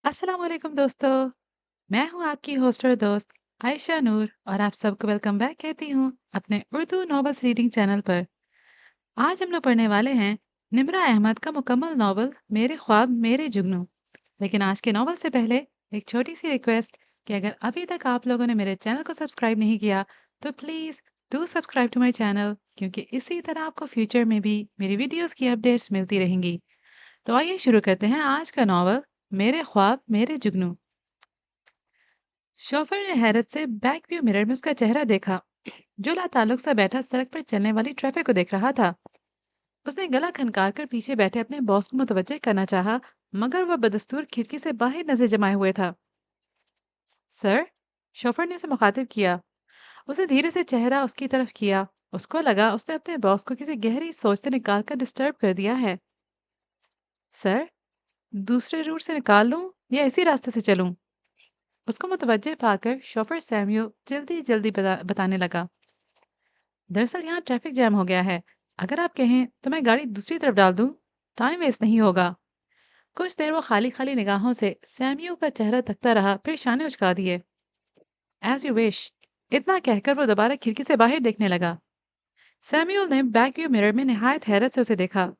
अस्सलाम वालेकुम दोस्तों। मैं हूँ आपकी होस्ट और दोस्त आयशा नूर और आप सबको वेलकम बैक कहती हूँ अपने उर्दू नॉवेल्स रीडिंग चैनल पर। आज हम लोग पढ़ने वाले हैं निम्रा अहमद का मुकम्मल नॉवल मेरे ख्वाब मेरे जुगनू। लेकिन आज के नॉवल से पहले एक छोटी सी रिक्वेस्ट कि अगर अभी तक आप लोगों ने मेरे चैनल को सब्सक्राइब नहीं किया तो please do subscribe to my channel, क्योंकि इसी तरह आपको फ्यूचर में भी मेरी वीडियोस की अपडेट्स मिलती रहेंगी। तो आइए शुरू करते हैं आज का नॉवल मेरे ख्वाब मेरे जुगनू। शोफर ने हैरत से बैक व्यू मिरर में उसका चेहरा देखा, जो लाताल्लुक सा बैठा सड़क पर चलने वाली ट्रैफिक को देख रहा था। उसने गला खनकार कर पीछे बैठे अपने बॉस को मुतवज्जे करना चाहा, मगर वह बदस्तूर खिड़की से बाहर नजर जमाए हुए था। सर, शोफर ने उसे मुखातिब किया। उसे धीरे से चेहरा उसकी तरफ किया। उसको लगा उसने अपने बॉस को किसी गहरी सोच से निकाल कर डिस्टर्ब कर दिया है। सर, दूसरे रूट से निकाल लूं या इसी रास्ते से चलूं? उसको मुतवज्जे पाकर शोफर सैम्यूल जल्दी जल्दी बताने लगा। दरअसल यहाँ ट्रैफिक जैम हो गया है। अगर आप कहें तो मैं गाड़ी दूसरी तरफ डाल दूं, टाइम वेस्ट नहीं होगा। कुछ देर वो खाली खाली निगाहों से सैम्यूल का चेहरा तकता रहा, फिर शाने उचका दिए। As you wish. इतना कहकर वो दोबारा खिड़की से बाहर देखने लगा। सैम्यूल ने बैक व्यू मिरर में निहायत हैरत से उसे देखा।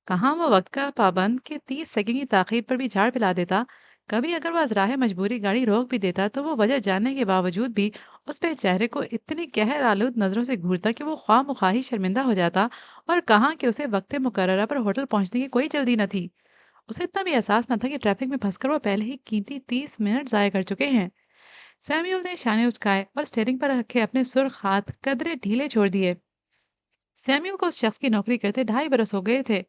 कहाँ वो वक्त का पाबंद के 30 सेकंड की ताखीर पर भी झाड़ पिला देता। कभी अगर वो अजराह मजबूरी गाड़ी रोक भी देता तो वो वजह जानने के बावजूद भी उस पे चेहरे को इतनी कहर आलूद नजरों से घूरता कि वो ख्वाह मुखाही शर्मिंदा हो जाता। और कहाँ कि उसे वक्त मुकर्ररा पर होटल पहुंचने की कोई जल्दी न थी। उसे इतना भी एहसास न था कि ट्रैफिक में फंसकर वो पहले ही कीमती 30 मिनट जाया कर चुके हैं। सैम्यूल ने शाने उचकाए और स्टेयरिंग पर रखे अपने सुर्ख हाथ कदरे ढीले छोड़ दिए। सैम्यूल को उस शख्स की नौकरी करते 2.5 बरस हो गए थे।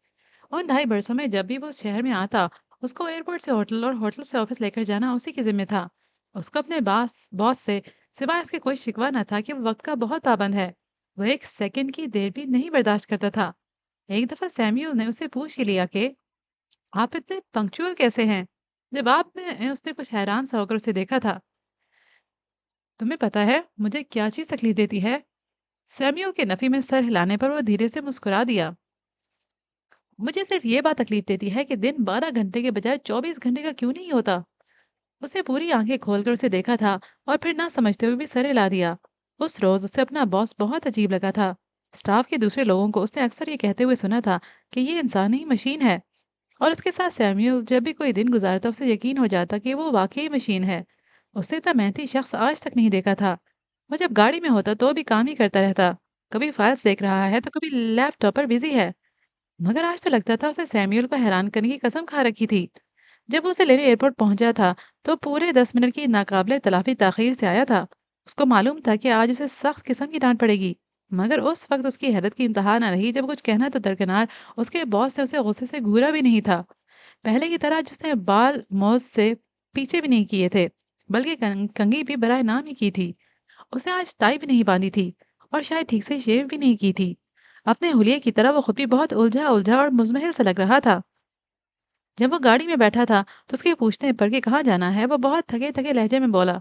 उन 2.5 बरसों में जब भी वो उस शहर में आता, उसको एयरपोर्ट से होटल और होटल से ऑफिस लेकर जाना उसी के जिम्मे था। उसको अपने बॉस बॉस से सिवाय इसके कोई शिकवा न था कि वो वक्त का बहुत पाबंद है। वह एक सेकंड की देर भी नहीं बर्दाश्त करता था। एक दफा सैम्यूल ने उसे पूछ ही लिया कि आप इतने पंक्चुअल कैसे हैं। जवाब में उसने कुछ हैरान सा होकर उसे देखा था। तुम्हें पता है मुझे क्या चीज तकलीफ देती है? सैम्यूल के नफी में सर हिलाने पर वो धीरे से मुस्कुरा दिया। मुझे सिर्फ ये बात तकलीफ देती है कि दिन 12 घंटे के बजाय 24 घंटे का क्यों नहीं होता। उसने पूरी आंखें खोलकर उसे देखा था और फिर ना समझते हुए भी सर हिला दिया। उस रोज उसे अपना बॉस बहुत अजीब लगा था। स्टाफ के दूसरे लोगों को उसने अक्सर ये कहते हुए सुना था कि ये इंसान ही मशीन है। और उसके साथ सैम्यूल जब भी कोई दिन गुजारता उसे यकीन हो जाता कि वो वाकई मशीन है। उसने इतना मेहनती शख्स आज तक नहीं देखा था। वो जब गाड़ी में होता तो भी काम ही करता रहता। कभी फाइल्स देख रहा है तो कभी लैपटॉप पर बिजी है। मगर आज तो लगता था उसने सैम्यूल को हैरान करने की कसम खा रखी थी। जब वो उसे लेने एयरपोर्ट पहुंचा था तो पूरे 10 मिनट की नाकाबिले तलाफी ताखीर से आया था। उसको मालूम था कि आज उसे सख्त किस्म की डांट पड़ेगी। मगर उस वक्त उसकी हैरत की इंतहा न रही जब कुछ कहना तो दरकिनार उसके बॉस ने उसे गुस्से से घूरा भी नहीं था। पहले की तरह जिसने बाल मौज से पीछे भी नहीं किए थे, बल्कि कंघी भी बराए नाम ही की थी। उसने आज टाई भी नहीं बांधी थी और शायद ठीक से शेव भी नहीं की थी। अपने हुलिये की तरह वो खुद भी बहुत उलझा उलझा और मुजमहिल सा लग रहा था। जब वो गाड़ी में बैठा था तो उसके पूछने पर कि कहाँ जाना है वो बहुत थके थके लहजे में बोला,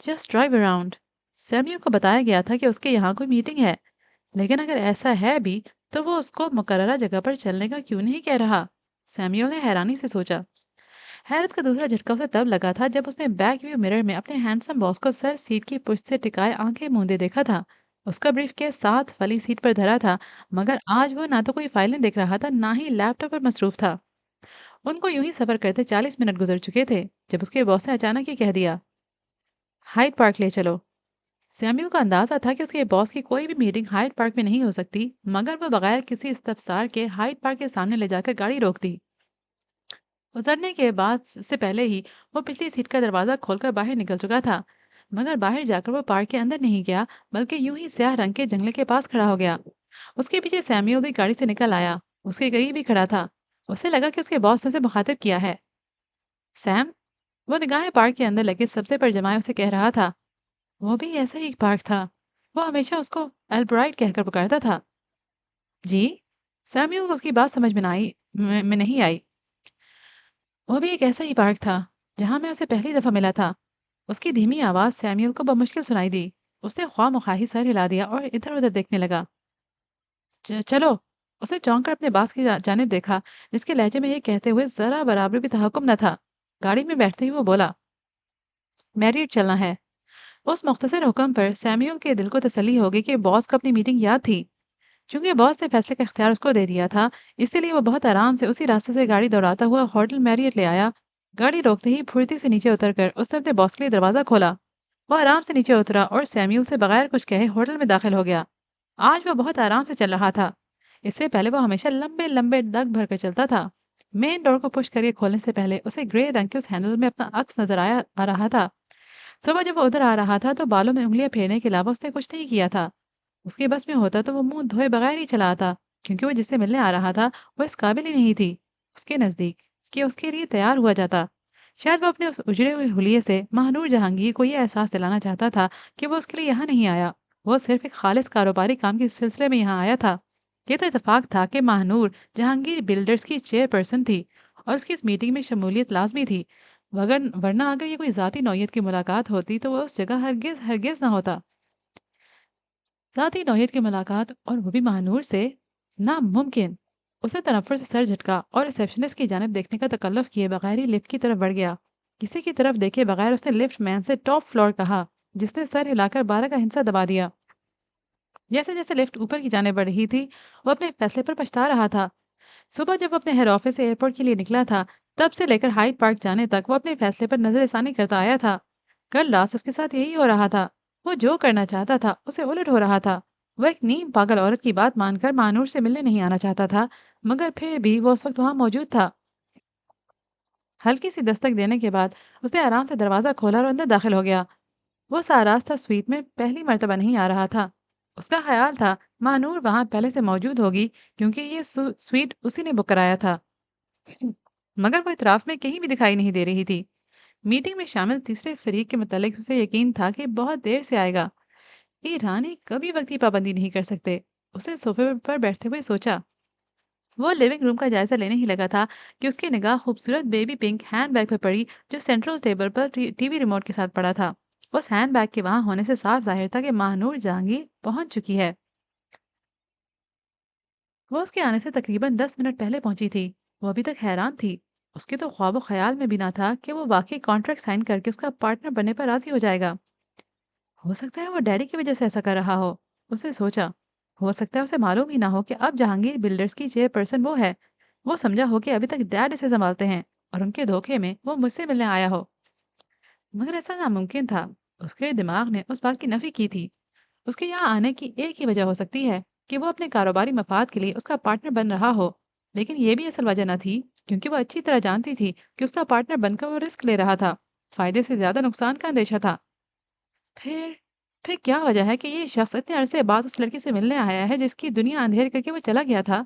जस्ट ड्राइव अराउंड। सैम्यूल को बताया गया था कि उसके यहाँ कोई मीटिंग है, लेकिन अगर ऐसा है भी तो वो उसको मुकर्ररा जगह पर चलने का क्यों नहीं कह रहा। सैम्यूल ने हैरानी से सोचा। हैरत का दूसरा झटका उसे तब लगा था जब उसने बैक व्यू मिरर में अपने हैंडसम बॉस को सर सीट की पुश्त से टिकाए आंखें मूंदे देखा था। उसका ब्रीफ केस साथ वाली सीट पर धरा था, मगर आज वो ना तो कोई फाइलें देख रहा था ना ही लैपटॉप पर मसरूफ था। उनको यूं ही सफर करते 40 मिनट गुजर चुके थे जब उसके बॉस ने अचानक ही कह दिया, हाइड पार्क ले चलो। सैम्यूल को अंदाजा था कि उसके बॉस की कोई भी मीटिंग हाइड पार्क में नहीं हो सकती, मगर वो बगैर किसी इस्तफसार के हाइड पार्क के सामने ले जाकर गाड़ी रोक दी। उतरने के बाद से पहले ही वो पिछली सीट का दरवाजा खोलकर बाहर निकल चुका था। मगर बाहर जाकर वो पार्क के अंदर नहीं गया, बल्कि यूं ही स्याह रंग के जंगले के पास खड़ा हो गया। उसके पीछे सैम्यूल भी गाड़ी से निकल आया। उसके करीब ही खड़ा था। उसे लगा कि उसके बॉस ने उसे मुखातिब किया है। सैम। वो निगाहें पार्क के अंदर लगे सबसे पर जमाए उसे कह रहा था। वो भी ऐसा ही एक पार्क था। वो हमेशा उसको एल्ब्राइट कहकर पुकारता था। जी। सैम्यूल को उसकी बात समझ में ना आई में नहीं आई। वो भी एक ऐसा ही पार्क था जहां मैं उसे पहली दफा मिला था। उसकी धीमी आवाज सैम्यूल को बमुश्किल सुनाई दी। उसने ख्वाह सर हिला दिया और इधर उधर देखने लगा। चलो। उसने चौंक कर अपने बास की जानिब देखा, जिसके लहजे में ये कहते हुए जरा बराबर भी तहकुम न था। गाड़ी में बैठते ही वो बोला, मैरिड चलना है। उस मुख्तसर हुक्म पर सैमुअल के दिल को तसल्ली हो गई कि बॉस को अपनी मीटिंग याद थी। चूंकि बॉस ने फैसले का इख्तियार उसको दे दिया था, इसलिए वो बहुत आराम से उसी रास्ते से गाड़ी दौड़ाता हुआ होटल मैरियट ले आया। गाड़ी रोकते ही फुर्ती से नीचे उतरकर उसने अपने बॉस के लिए दरवाजा खोला। वो आराम से नीचे उतरा और सैम्यूल से बगैर कुछ कहे होटल में दाखिल हो गया। आज वो बहुत आराम से चल रहा था। इससे पहले वो हमेशा लंबे लंबे डग भर कर चलता था। मेन डोर को पुश करके खोलने से पहले उसे ग्रे रंग के उस हैंडल में अपना अक्स नजर आ रहा था। सुबह जब वो उधर आ रहा था तो बालों में उंगलियां फेरने के अलावा उसने कुछ नहीं किया था। उसके बस में होता तो वो मुंह धोए बगैर ही चला आता, क्योंकि वो जिससे मिलने आ रहा था वो इस काबिल ही नहीं थी उसके नजदीक कि उसके लिए तैयार हुआ जाता। शायद वो अपने उस उजड़े हुए हुलिये से महानूर जहांगीर को यह एहसास दिलाना चाहता था कि वो उसके लिए यहाँ नहीं आया। वो सिर्फ एक खालिस कारोबारी काम के सिलसिले में यहाँ आया था। ये तो इतफाक था कि महानूर जहांगीर बिल्डर्स की चेयरपर्सन थी और उसकी इस मीटिंग में शमूलियत लाजमी थी। वरना अगर ये कोई ज़ाती नौयत की मुलाकात होती तो वो उस जगह हरगिज हरगिज ना होता। साथ ही नौयत की मुलाकात और वो भी महानूर से, नामुमकिन। उसने तनफ्फुर से सर झटका और रिसेप्शनिस्ट की जानिब देखने का तकल्लुफ किए बगैर ही लिफ्ट की तरफ बढ़ गया। किसी की तरफ देखे बगैर उसने लिफ्ट मैन से टॉप फ्लोर कहा, जिसने सर हिलाकर 12 का हिंसा दबा दिया। जैसे जैसे लिफ्ट ऊपर की जाने बढ़ रही थी, वो अपने फैसले पर पछता रहा था। सुबह जब वो अपने हेड ऑफिस से एयरपोर्ट के लिए निकला था, तब से लेकर हाइड पार्क जाने तक वो अपने फैसले पर नजरसानी करता आया था। कल रात उसके साथ यही हो रहा था। वो जो करना चाहता था उसे उलट हो रहा था। वो एक नीम पागल औरत की बात मानकर मानूर से मिलने नहीं आना चाहता था, मगर फिर भी वो उस वक्त वहां मौजूद था। हल्की सी दस्तक देने के बाद उसने आराम से दरवाजा खोला और अंदर दाखिल हो गया। वो सारास्ता स्वीट में पहली मर्तबा नहीं आ रहा था। उसका ख्याल था महानूर वहां पहले से मौजूद होगी, क्योंकि ये स्वीट उसी ने बुक कराया था। मगर वो इतराफ में कहीं भी दिखाई नहीं दे रही थी। मीटिंग में शामिल तीसरे फरीक के मुतालिक उसे यकीन था कि बहुत देर से आएगा। ये रानी कभी वक्त की पाबंदी नहीं कर सकते। उसने सोफे पर बैठते हुए सोचा। वो लिविंग रूम का जायजा लेने ही लगा था कि उसकी निगाह खूबसूरत बेबी पिंक हैंड बैग पर पड़ी, जो सेंट्रल टेबल पर टीवी रिमोट के साथ पड़ा था। उस हैंड बैग के वहां होने से साफ जाहिर था कि महानूर जहांगीर पहुंच चुकी है। वो उसके आने से तकरीबन 10 मिनट पहले पहुंची थी। वो अभी तक हैरान थी। उसके तो ख्वाबो ख्याल में भी ना था कि वो वाकई कॉन्ट्रैक्ट साइन करके उसका पार्टनर बनने पर राजी हो जाएगा। हो सकता है वो डैडी की वजह से ऐसा कर रहा हो, उसने सोचा। हो सकता है उसे मालूम ही ना हो कि अब जहांगीर बिल्डर्स की चेयरपर्सन वो है। वो समझा हो कि अभी तक डैड इसे संभालते हैं और उनके धोखे में वो मुझसे मिलने आया हो। मगर ऐसा नामुमकिन था। उसके दिमाग ने उस बात की नफी की थी। उसके यहाँ आने की एक ही वजह हो सकती है कि वो अपने कारोबारी मफाद के लिए उसका पार्टनर बन रहा हो। लेकिन ये भी असल वजह न थी, क्योंकि वो अच्छी तरह जानती थी कि उसका पार्टनर बनकर वो रिस्क ले रहा था। फायदे से ज्यादा नुकसान का अंदेशा था। फिर फिर क्या वजह है कि ये शख्स इतने अरसे बाद उस लड़की से मिलने आया है जिसकी दुनिया अंधेर करके वो चला गया था?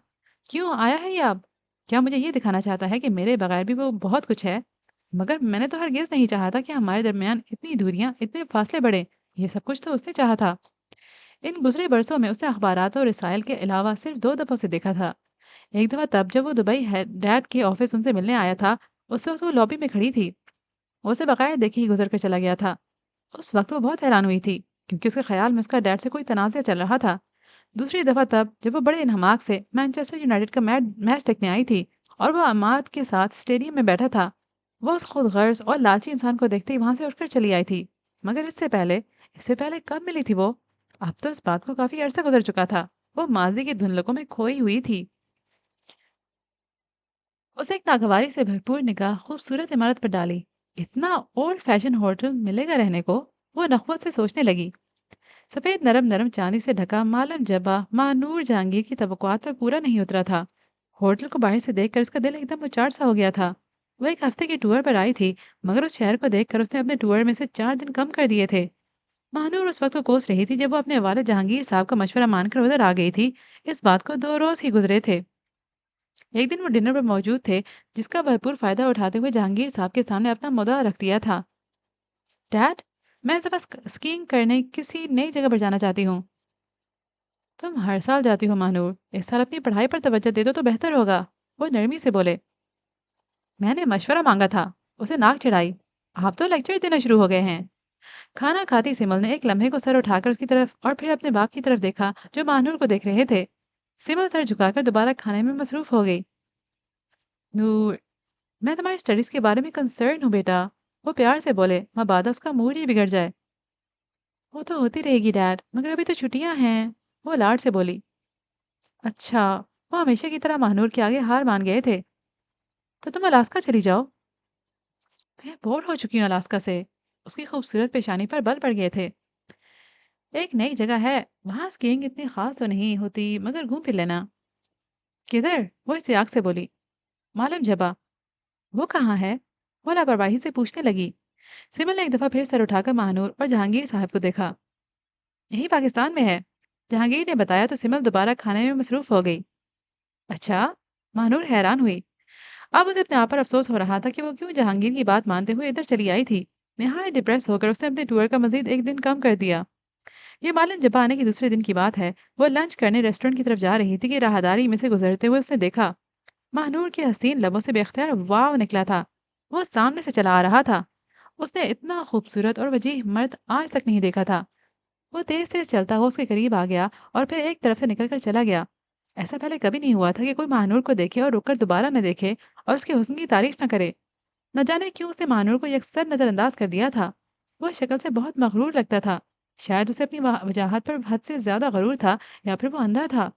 क्यों आया है ये अब? क्या मुझे ये दिखाना चाहता है कि मेरे बगैर भी वो बहुत कुछ है? मगर मैंने तो हरगिज़ नहीं चाहा था कि हमारे दरमियान इतनी दूरियां, इतने फासले बढ़े। ये सब कुछ तो उसने चाहा था। इन गुजरे बरसों में उसने अखबारात और रसायल के अलावा सिर्फ 2 दफ़ा उसे देखा था। एक दफ़ा तब जब वो दुबई है डैड के ऑफिस उनसे मिलने आया था। उस वक्त वो लॉबी में खड़ी थी। वो उसे बगैर देखे ही गुजर कर चला गया था। उस वक्त वो बहुत हैरान हुई थी, क्योंकि उसके ख्याल में उसका डैड से कोई तनाज़ा चल रहा था। दूसरी दफ़ा तब जब वो बड़े इन्हमाक से मैनचेस्टर यूनाइटेड का मैच देखने आई थी और वो अमाद के साथ स्टेडियम में बैठा था। वो उस खुद गर्ज और लालची इंसान को देखते ही वहां से उठकर चली आई थी। मगर इससे पहले कब मिली थी वो? अब तो इस बात को काफी अरसा गुजर चुका था। वो माजी की धुंधलकों में खोई हुई थी। उसे एक नागवारी से भरपूर निगाह खूबसूरत इमारत पर डाली। इतना ओल्ड फैशन होटल मिलेगा रहने को? वो नखवत से सोचने लगी। सफेद नरम नरम चांदी से ढका मालम जबा मानूर जहांगीर की तवक्कुआत पर पूरा नहीं उतरा था। होटल को बाहर से देखकर उसका दिल एकदम उचाट सा हो गया था। वो एक हफ्ते के टूर पर आई थी, मगर उस शहर को देखकर उसने अपने टूर में से 4 दिन कम कर दिए थे। महानूर उस वक्त को कोस रही थी जब वो अपने वालिद जहांगीर साहब का मशवरा मानकर उधर आ गई थी। इस बात को 2 रोज ही गुजरे थे। एक दिन वो डिनर पर मौजूद थे, जिसका भरपूर फायदा उठाते हुए जहांगीर साहब के सामने अपना मुद्दा रख दिया था। डैड, मैं इस दफा स्कीइंग करने किसी नई जगह पर जाना चाहती हूँ। तुम हर साल जाती हो महानूर, इस साल अपनी पढ़ाई पर तवज्जो दे दो तो बेहतर होगा। वो नरमी से बोले। मैंने मशवरा मांगा था, उसे नाक चिढ़ाई। आप तो लेक्चर देना शुरू हो गए हैं। खाना खाती सिमल ने एक लम्हे को सर उठाकर उसकी तरफ और फिर अपने बाप की तरफ देखा, जो महानूर को देख रहे थे। सिमल सर झुकाकर दोबारा खाने में मसरूफ हो गई। नूर, मैं तुम्हारी स्टडीज के बारे में कंसर्न हूँ बेटा। वो प्यार से बोले, मबादा उसका मूड ही बिगड़ जाए। वो तो होती रहेगी डैड, मगर अभी तो छुट्टियां हैं। वो लाड से बोली। अच्छा। वो हमेशा की तरह महानूर के आगे हार मान गए थे। तो तुम अलास्का चली जाओ। मैं बोर हो चुकी हूँ अलास्का से। उसकी खूबसूरत पेशानी पर बल पड़ गए थे। एक नई जगह है, वहां स्कीइंग इतनी खास तो नहीं होती, मगर घूम फिर लेना। किधर? वो इत्तेफाक से बोली। मालूम जबा। वो कहाँ है? वो लापरवाही से पूछने लगी। सिमल ने एक दफा फिर सर उठाकर महानूर और जहांगीर साहब को देखा। यही पाकिस्तान में है। जहांगीर ने बताया तो सिमल दोबारा खाने में मसरूफ हो गई। अच्छा। महानूर हैरान हुई। अब उसे अपने आप पर अफसोस हो रहा था कि वो क्यों जहांगीर की बात मानते हुए इधर चली आई थी। नहायत डिप्रेस होकर उसने अपने टूर का मजीद एक दिन कम कर दिया। ये मालूम जब आने के दूसरे दिन की बात है। वो लंच करने रेस्टोरेंट की तरफ जा रही थी कि राहदारी में से गुजरते हुए उसने देखा। महानूर के हसीन लबों से बेख्तियार वाव निकला था। वो सामने से चला आ रहा था। उसने इतना खूबसूरत और वजीह मर्द आज तक नहीं देखा था। वो तेज तेज चलता हुआ उसके करीब आ गया और फिर एक तरफ से निकलकर चला गया। ऐसा पहले कभी नहीं हुआ था कि कोई महानूर को देखे और रुककर दोबारा न देखे और उसके हुस्न की तारीफ न करे। न जाने क्यों उसने महानूर को यकसर नजरअंदाज कर दिया था। वो शक्ल से बहुत मगरूर लगता था। शायद उसे अपनी वजाहत पर हद से ज्यादा गरूर था, या फिर वो अंधा था।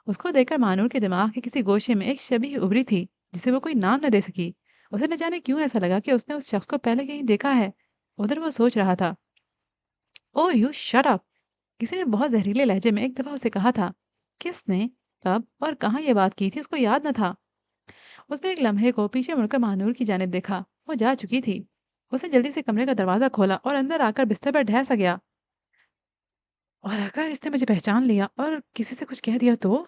उसको देखकर मानूर के दिमाग के किसी गोशे में एक शबीह उभरी थी, जिसे वो कोई नाम न दे सकी। उसे न जाने क्यों ऐसा लगा कि उसने उस शख्स को पहले कहीं देखा है। उधर वो सोच रहा था। ओ यू शट अप! किसी ने बहुत जहरीले लहजे में एक दफा उसे कहा था। किसने, कब और कहाँ ये बात की थी उसको याद न था। उसने एक लम्हे को पीछे मुड़कर महानूर की जानिब देखा। वो जा चुकी थी। उसने जल्दी से कमरे का दरवाजा खोला और अंदर आकर बिस्तर पर ढह सा गया। और अगर इसने मुझे पहचान लिया और किसी से कुछ कह दिया तो?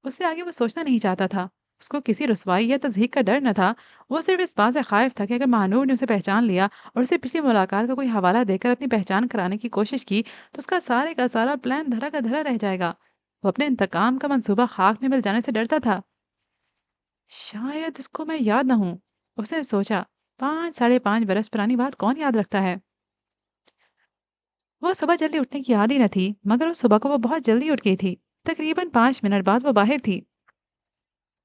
उससे आगे वो सोचना नहीं चाहता था। उसको किसी रुसवाई या तज़हीक का डर न था। वो सिर्फ इस बात से ख़ाइफ़ था कि अगर महानूर ने उसे पहचान लिया और उसे पिछली मुलाकात का कोई हवाला देकर अपनी पहचान कराने की कोशिश की, तो उसका सारे का सारा प्लान धरा का धरा रह जाएगा। वो अपने इंतकाम का मंसूबा खाक में मिल जाने से डरता था। शायद इसको मैं याद न हूँ, उसने सोचा। 5 साढ़े 5 बरस पुरानी बात कौन याद रखता है? वो सुबह जल्दी उठने की आदी न थी, मगर उस सुबह को वो बहुत जल्दी उठ गई थी। तकरीबन 5 मिनट बाद वो बाहर थी।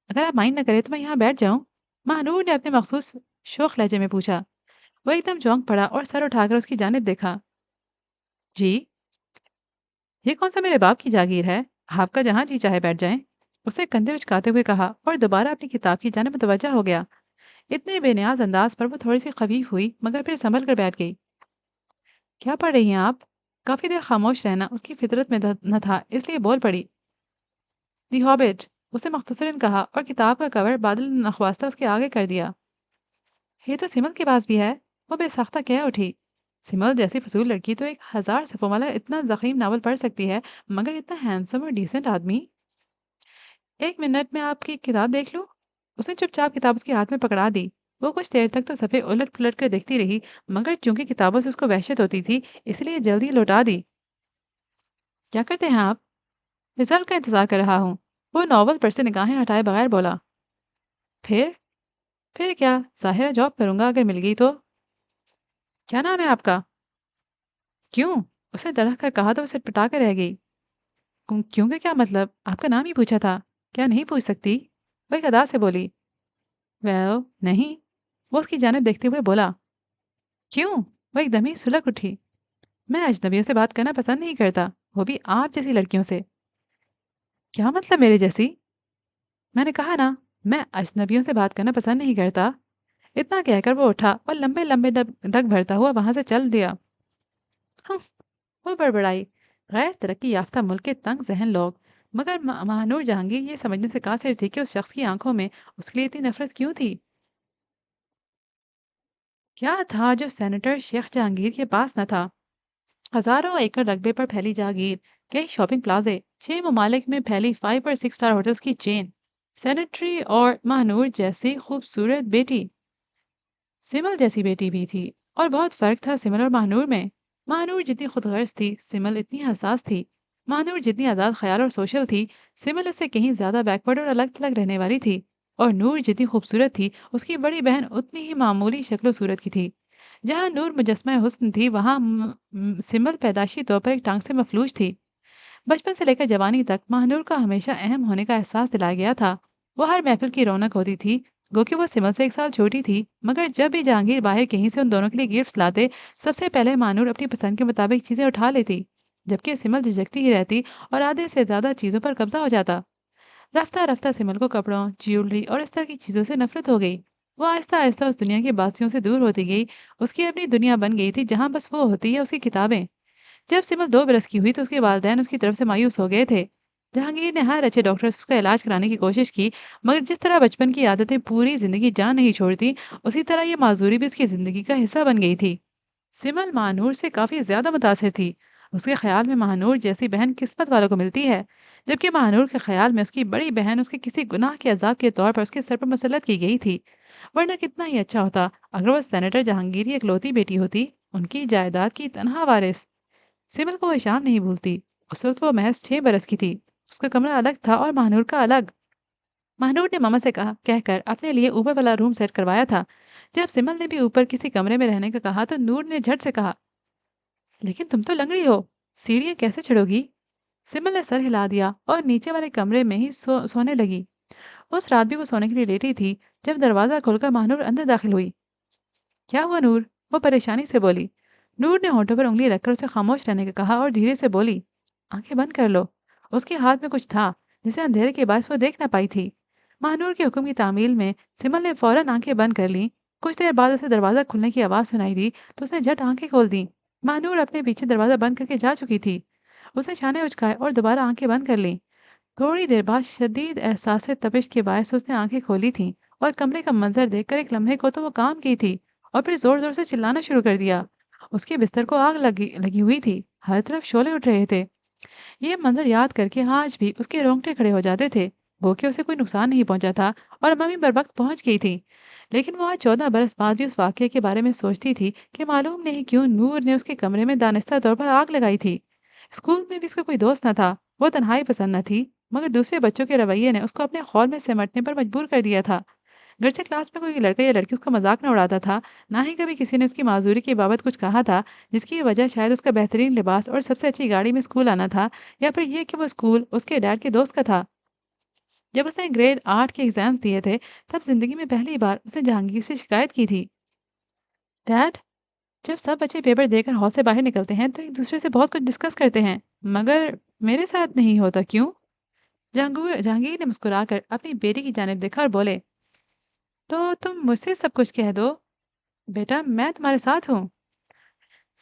अगर आप माइंड न करें तो मैं यहाँ बैठ जाऊँ? महानूर ने अपने मखसूस शोख लहजे में पूछा। वो एकदम चौंक पड़ा और सर उठाकर उसकी जानिब देखा। जी? ये कौन सा मेरे बाप की जागीर है? आपका जहाँ जी चाहे बैठ जाएं। उसने कंधे उचकाते हुए कहा और दोबारा अपनी किताब की जानिब मुतवज्जा हो गया। इतने बेनियाज अंदाज पर वो थोड़ी सी खफीफ हुई, मगर फिर संभल कर बैठ गई। क्या पढ़ रही हैं आप? काफी देर खामोश रहना उसकी फितरत में न था, इसलिए बोल पड़ी। दी हॉबिट, उसने मुख्तसरन कहा और किताब का कवर बादल नखवास्ता उसके आगे कर दिया। ये तो सिमल के पास भी है। वो बेसाख्ता कह उठी। सिमल जैसी फजूल लड़की तो 1000 सफ़ों वाला इतना ज़ख़ीम नावल पढ़ सकती है, मगर इतना हैंडसम और डिसेंट आदमी। 1 मिनट में आपकी किताब देख लूं? उसने चुपचाप किताब उसके हाथ में पकड़ा दी। वो कुछ देर तक तो सफ़े उलट पुलट कर देखती रही, मगर चूंकि किताबों से उसको वहशत होती थी, इसलिए जल्दी लौटा दी। क्या करते हैं आप? रिजल्ट का इंतजार कर रहा हूँ। वो नॉवल पर से निगाहें हटाए बगैर बोला। फिर? फिर क्या, ज़ाहिरा जॉब करूंगा अगर मिल गई तो। क्या नाम है आपका? क्यों? उसने धड़क कर कहा तो वो सिटपटा कर रह गई। क्यों का क्या मतलब? आपका नाम ही पूछा था। क्या नहीं पूछ सकती? वो एक अदा से बोली। वेल, नहीं। वो उसकी जानिब देखते हुए बोला। क्यों? वो एकदम ही सुलग उठी। मैं अजनबियों से बात करना पसंद नहीं करता, वो भी आप जैसी लड़कियों से। क्या मतलब मेरे जैसी? मैंने कहा ना, मैं अजनबियों से बात करना पसंद नहीं करता। इतना कहकर वो उठा और लंबे लंबे डग भरता हुआ वहां से चल दिया। हम्म, वो बड़बड़ाई। गैर तरक्की याफ्ता मुल्क के तंग जहन लोग। मगर महानूर जहांगीर ये समझने से कासिर थी कि उस शख्स की आंखों में उसके लिए इतनी नफरत क्यों थी। क्या था जो सेनेटर शेख जहांगीर के पास न था? हजारों एकड़ रकबे पर फैली जागीर, कई शॉपिंग प्लाजे, 6 ममालिक में फैली 5 और 6 स्टार होटल्स की चेन, सेनेटरी और महानूर जैसी खूबसूरत बेटी। सिमल जैसी बेटी भी थी। और बहुत फर्क था सिमल और महानूर में। महानूर जितनी खुदगर्ज थी, सिमल इतनी हसास थी। महानूर जितनी आज़ाद ख्याल और सोशल थी, सिमल उससे कहीं ज़्यादा बैकवर्ड और अलग थलग रहने वाली थी। और नूर जितनी खूबसूरत थी, उसकी बड़ी बहन उतनी ही मामूली शक्लो सूरत की थी। जहाँ नूर मुजस्मा हुस्न थी, वहाँ सिमल पैदाशी तौर पर एक टांग से मफलूज थी। बचपन से लेकर जवानी तक महानूर का हमेशा अहम होने का एहसास दिलाया गया था। वो हर महफिल की रौनक होती थी। गो कि वो सिमल से 1 साल छोटी थी, मगर जब भी जहांगीर बाहर कहीं से उन दोनों के लिए गिफ्ट्स लाते, सबसे पहले महानूर अपनी पसंद के मुताबिक चीजें उठा लेती, जबकि सिमल झिझकती ही रहती और आधे से ज्यादा चीजों पर कब्जा हो जाता। रफ्ता रफ्ता सिमल को कपड़ों, ज्वेलरी और इस तरह की चीजों से नफरत हो गई। वो आहिस्ता आहिस्ता उस दुनिया की बासियों से दूर होती गई। उसकी अपनी दुनिया बन गई थी जहां बस वो होती है उसकी किताबें। जब सिमल 2 बरस की हुई तो उसके वालिदैन उसकी तरफ से मायूस हो गए थे। जहांगीर ने हर अच्छे डॉक्टर से उसका इलाज कराने की कोशिश की, मगर जिस तरह बचपन की आदतें पूरी जिंदगी जान नहीं छोड़ती, उसी तरह ये माजूरी भी उसकी जिंदगी का हिस्सा बन गई थी। सिमल महानूर से काफी ज्यादा मुतासिर थी। उसके ख्याल में महानूर जैसी बहन किस्मत वालों को मिलती है, जबकि महानूर के ख्याल में उसकी बड़ी बहन उसके किसी गुनाह के अजाब के तौर पर उसके सर पर मुसल्लत की गई थी। वरना कितना ही अच्छा होता अगर वो सेनेटर जहांगीर की इकलौती बेटी होती, उनकी जायदाद की तनहा वारिस। सिमल को वो शाम नहीं भूलती। उस वक्त वो महज 6 बरस की थी। उसका कमरा अलग था और महानूर का अलग। महानूर ने मामा से कहा कहकर अपने लिए ऊपर वाला रूम सेट करवाया था। जब सिमल ने भी ऊपर किसी कमरे में रहने का कहा तो नूर ने झट से कहा, लेकिन तुम तो लंगड़ी हो, सीढ़ियाँ कैसे चढ़ोगी? सिमल ने सर हिला दिया और नीचे वाले कमरे में ही सोने लगी। उस रात भी वो सोने के लिए लेटी थी जब दरवाजा खोलकर महानूर अंदर दाखिल हुई। क्या हुआ नूर? वो परेशानी से बोली। नूर ने होठों पर उंगली रखकर उसे खामोश रहने का कहा और धीरे से बोली, आंखें बंद कर लो। उसके हाथ में कुछ था जिसे अंधेरे के बायस वो देख ना पाई थी। महानूर के हुक्म की तामील में सिमल ने फौरन आंखें बंद कर ली। कुछ देर बाद उसे दरवाजा खुलने की आवाज़ सुनाई दी तो उसने झट आंखें खोल दी। महानूर अपने पीछे दरवाजा बंद करके जा चुकी थी। उसने छाने उचकाए और दोबारा आंखें बंद कर ली। थोड़ी देर बाद शदीद एहसास तपिश के बायस उसने आंखें खोली थीं और कमरे का मंजर देखकर एक लम्हे को तो वो काम की थी और फिर जोर जोर से चिल्लाना शुरू कर दिया। उसके बिस्तर को आग लगी लगी हुई थी। हर तरफ शोले उठ रहे थे। ये मंजर याद करके आज भी उसके रोंगटे खड़े हो जाते थे। गो कि उसे कोई नुकसान नहीं पहुंचा था और मम्मी बर वक्त पहुंच गई थी। लेकिन वो आज 14 बरस बाद भी उस वाक्य के बारे में सोचती थी कि मालूम नहीं क्यों नूर ने उसके कमरे में दानिस्ता तौर पर आग लगाई थी। स्कूल में भी उसका कोई दोस्त न था। वो तन्हाई पसंद न थी, मगर दूसरे बच्चों के रवैये ने उसको अपने खौल में सिमटने पर मजबूर कर दिया था। अगरचे क्लास में कोई लड़का या लड़की उसका मजाक न उड़ाता था, ना ही कभी किसी ने उसकी माजूरी की बाबत कुछ कहा था, जिसकी वजह शायद उसका बेहतरीन लिबास और सबसे अच्छी गाड़ी में स्कूल आना था, या फिर ये कि वो स्कूल उसके डैड के दोस्त का था। जब उसने ग्रेड 8 के एग्जाम्स दिए थे, तब जिंदगी में पहली बार उसने जहांगीर से शिकायत की थी, डैड, जब सब बच्चे पेपर देकर हॉल से बाहर निकलते हैं तो एक दूसरे से बहुत कुछ डिस्कस करते हैं, मगर मेरे साथ नहीं होता, क्यों? जहांगीर जहांगीर ने मुस्कुराकर अपनी बेटी की जानिब देखा और बोले, तो तुम मुझसे सब कुछ कह दो, बेटा मैं तुम्हारे साथ हूँ।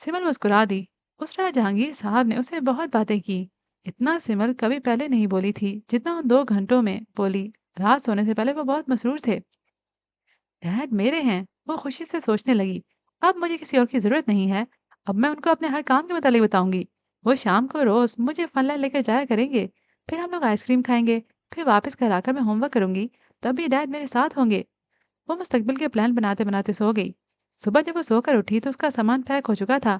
सिमल मुस्कुरा दी। उस रात जहांगीर साहब ने उसे बहुत बातें की। इतना सिमल कभी पहले नहीं बोली थी जितना उन 2 घंटों में बोली। रात सोने से पहले वो बहुत मसरूर थे। डैड मेरे हैं, वो खुशी से सोचने लगी। अब मुझे किसी और की जरूरत नहीं है। अब मैं उनको अपने हर काम के मुतालिक बताऊंगी। वो शाम को रोज मुझे फन लाइन लेकर जाया करेंगे। फिर हम लोग आइसक्रीम खाएंगे। फिर वापस घर आकर मैं होमवर्क करूंगी। तब भी डैड मेरे साथ होंगे। वो मुस्तकबिल के प्लान बनाते बनाते सो गई। सुबह जब वो सोकर उठी तो उसका सामान पैक हो चुका था।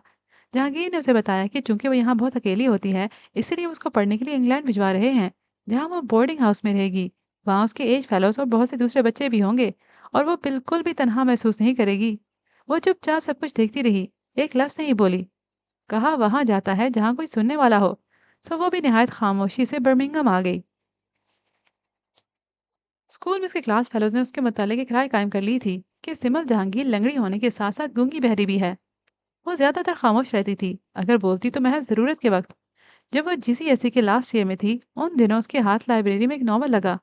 जहांगीर ने उसे बताया कि चूंकि वो यहाँ बहुत अकेली होती है, इसलिए वो उसको पढ़ने के लिए इंग्लैंड भिजवा रहे हैं, जहाँ वो बोर्डिंग हाउस में रहेगी। वहाँ उसके एज फेलोज और बहुत से दूसरे बच्चे भी होंगे और वो बिल्कुल भी तनहा महसूस नहीं करेगी। वो चुपचाप सब कुछ देखती रही, एक लफ्ज नहीं बोली। कहा वहां जाता है जहाँ कोई सुनने वाला हो। तो वो भी निहायत खामोशी से बर्मिंघम आ गई। स्कूल में उसके क्लास फेलोज ने उसके मुतालिक एक राय कायम कर ली थी कि सिमल जहांगीर लंगड़ी होने के साथ साथ गूंगी बहरी भी है। वो ज्यादातर खामोश रहती थी, अगर बोलती तो महज जरूरत के वक्त। जब वो जीसीएसई के लास्ट ईयर में थी, उन दिनों उसके हाथ लाइब्रेरी में एक नॉवल लगा।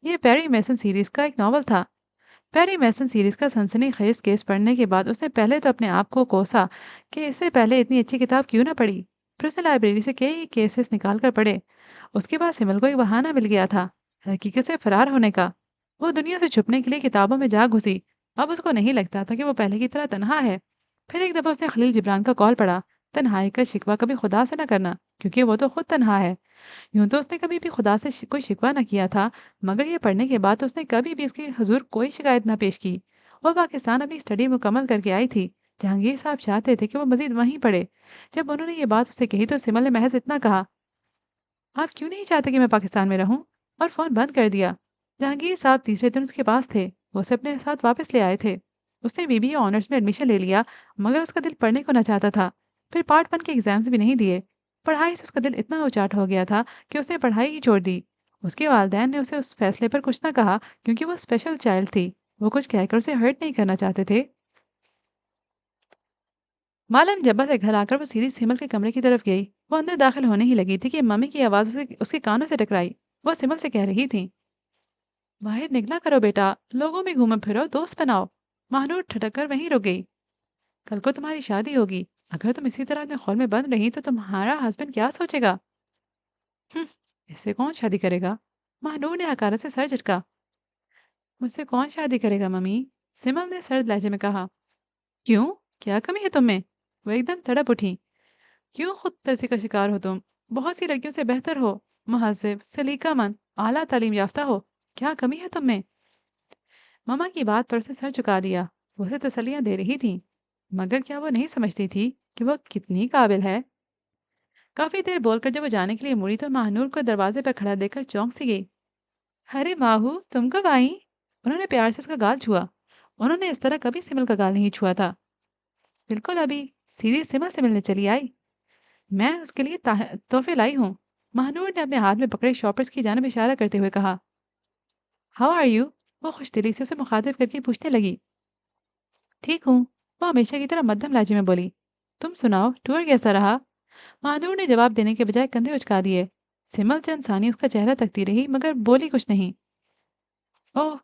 ये पेरी मैसन सीरीज का एक नॉवल था। पेरी मैसन सीरीज का सनसनीखेज केस पढ़ने के बाद उसने पहले तो अपने आप को कोसा कि इससे पहले इतनी अच्छी किताब क्यों ना पढ़ी। फिर उसने लाइब्रेरी से कई केसेस निकाल कर पढ़े। उसके बाद सिमल को एक बहाना मिल गया था, हकीकत से फरार होने का। वो दुनिया से छुपने के लिए किताबों में जा घुसी। अब उसको नहीं लगता था कि वो पहले की तरह तनहा है। फिर एक दफ़ा उसने खलील जिब्रान का कॉल पढ़ा, तन्हाई का शिकवा कभी खुदा से ना करना, क्योंकि वो तो खुद तन्हा है। यूं तो उसने कभी भी खुदा से कोई शिकवा ना किया था, मगर ये पढ़ने के बाद तो उसने कभी भी उसके हुजूर कोई शिकायत ना पेश की। वो पाकिस्तान अपनी स्टडी मुकम्मल करके आई थी। जहांगीर साहब चाहते थे कि वो मजीद वहीं पढ़े। जब उन्होंने ये बात उससे कही तो सिमल ने महज इतना कहा, आप क्यों नहीं चाहते कि मैं पाकिस्तान में रहूं, और फ़ोन बंद कर दिया। जहांगीर साहब तीसरे दिन उसके पास थे। वो उसे अपने साथ वापस ले आए थे। उसने बीबीए ऑनर्स में एडमिशन ले लिया, मगर उसका दिल पढ़ने को न चाहता था। फिर पार्ट 1 के एग्जाम्स भी नहीं दिए। पढ़ाई से उसका दिल इतना उचाट हो गया था कि उसने पढ़ाई ही छोड़ दी। उसके वालिदैन ने उसे उस फैसले पर कुछ ना कहा, क्योंकि वो स्पेशल चाइल्ड थी। वो कुछ कहकर उसे हर्ट नहीं करना चाहते थे। मालूम जब्बा से घर आकर वो सीधी सिमल के कमरे की तरफ गई। वो अंदर दाखिल होने ही लगी थी कि मम्मी की आवाज़ उसके कानों से टकराई। वो सिमल से कह रही थी, बाहर निकला करो बेटा, लोगों में घूमो फिरो, दोस्त बनाओ। महानूर ठटक कर वहीं रुक गई। कल को तुम्हारी शादी होगी, अगर तुम इसी तरह अपने खौल में बंद रही तो तुम्हारा हस्बैंड क्या सोचेगा? "हम्म, इससे कौन शादी करेगा?" महानूर ने हकारत से सर झटका। मुझसे कौन शादी करेगा मम्मी? सिमल ने सर्द लहजे में कहा। क्यों? क्या कमी है तुम में? वो एकदम तड़प उठी। क्यों खुद तरसी का शिकार हो तुम? बहुत सी लड़कियों से बेहतर हो, मुहज्जिब, सलीकामंद, आला तालीम याफ्ता हो। क्या कमी है तुम में? मामा की बात पर उसे सर झुका दिया। वो उसे तसल्लियां दे रही थी, मगर क्या वो नहीं समझती थी कि वह कितनी काबिल है? काफी देर बोलकर जब वो जाने के लिए मुड़ी तो महानूर को दरवाजे पर खड़ा देखकर चौंक सी गई। अरे माहू, तुम कब आई? उन्होंने प्यार से उसका गाल छुआ। उन्होंने इस तरह कभी सिमल का गाल नहीं छुआ था। बिल्कुल अभी, सीधी सिमल से मिलने चली आई। मैं उसके लिए तोहफे लाई हूँ। महानूर ने अपने हाथ में पकड़े शॉपर्स की जानिब इशारा करते हुए कहा। How are you? वो खुश दिली से उसे मुखातिब करके पूछने लगी। ठीक हूँ, वो हमेशा की तरह मध्यम लहजे में बोली। तुम सुनाओ, टूर कैसा रहा? महानूर ने जवाब देने के बजाय कंधे उचका दिए। सिमल चंद सानी उसका चेहरा तकती रही मगर बोली कुछ नहीं। ओह,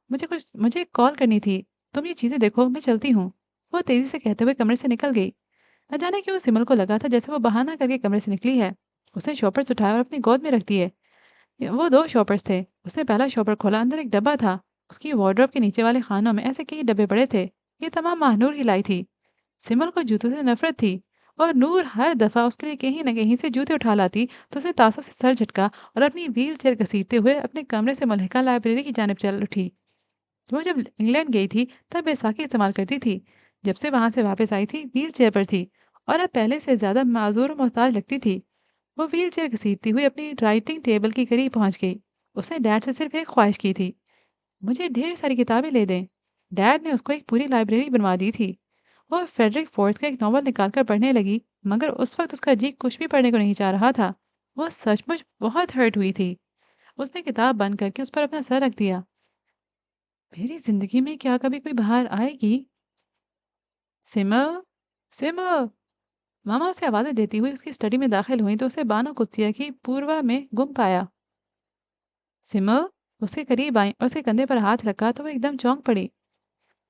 मुझे कॉल करनी थी। तुम ये चीज़ें देखो, मैं चलती हूँ। वो तेज़ी से कहते हुए कमरे से निकल गई। न जाने क्यों सिमल को लगा था जैसे वो बहाना करके कमरे से निकली है। उसने शॉपर्स उठाया और अपनी गोद में रख दिए। वो दो शॉपर्स थे। उसने पहला शॉपर खोला, अंदर एक डब्बा था। उसकी वार्डरोब के नीचे वाले खानों में ऐसे कई डब्बे पड़े थे। ये तमाम महानूर ही लाई थी। सिमल को जूतों से नफरत थी और नूर हर दफ़ा उसके लिए कहीं न कहीं से जूते उठा लाती तो उसे तासों से सर झटका और अपनी व्हील चेयर घसीटते हुए अपने कमरे से मुल्हिका लाइब्रेरी की जानिब चल उठी। वो जब इंग्लैंड गई थी तब बैसाखी इस्तेमाल करती थी। जब से वहां से वापस आई थी व्हील चेयर पर थी और अब पहले से ज्यादा माजूर और मोहताज लगती थी। वो व्हील चेयर घसीटती हुई अपनी राइटिंग टेबल के करीब पहुंच गई। उसने डैड से सिर्फ एक ख्वाहिश की थी, मुझे ढेर सारी किताबें ले दें। डैड ने उसको एक पूरी लाइब्रेरी बनवा दी थी। वो फ्रेडरिक फोर्थ का एक नॉवल निकालकर पढ़ने लगी मगर उस वक्त उसका जी कुछ भी पढ़ने को नहीं चाह रहा था। वो सचमुच बहुत हर्ट हुई थी। उसने किताब बंद करके उस पर अपना सर रख दिया। मेरी जिंदगी में क्या कभी कोई बाहर आएगी? सिमर, सिमर। मामा उसे आवाज़ें देती हुई उसकी स्टडी में दाखिल हुई तो उसे बानो कुत्सिया की पूर्वा में गुम पाया। सिमर उसके करीब आई और उसके कंधे पर हाथ रखा तो वो एकदम चौंक पड़ी।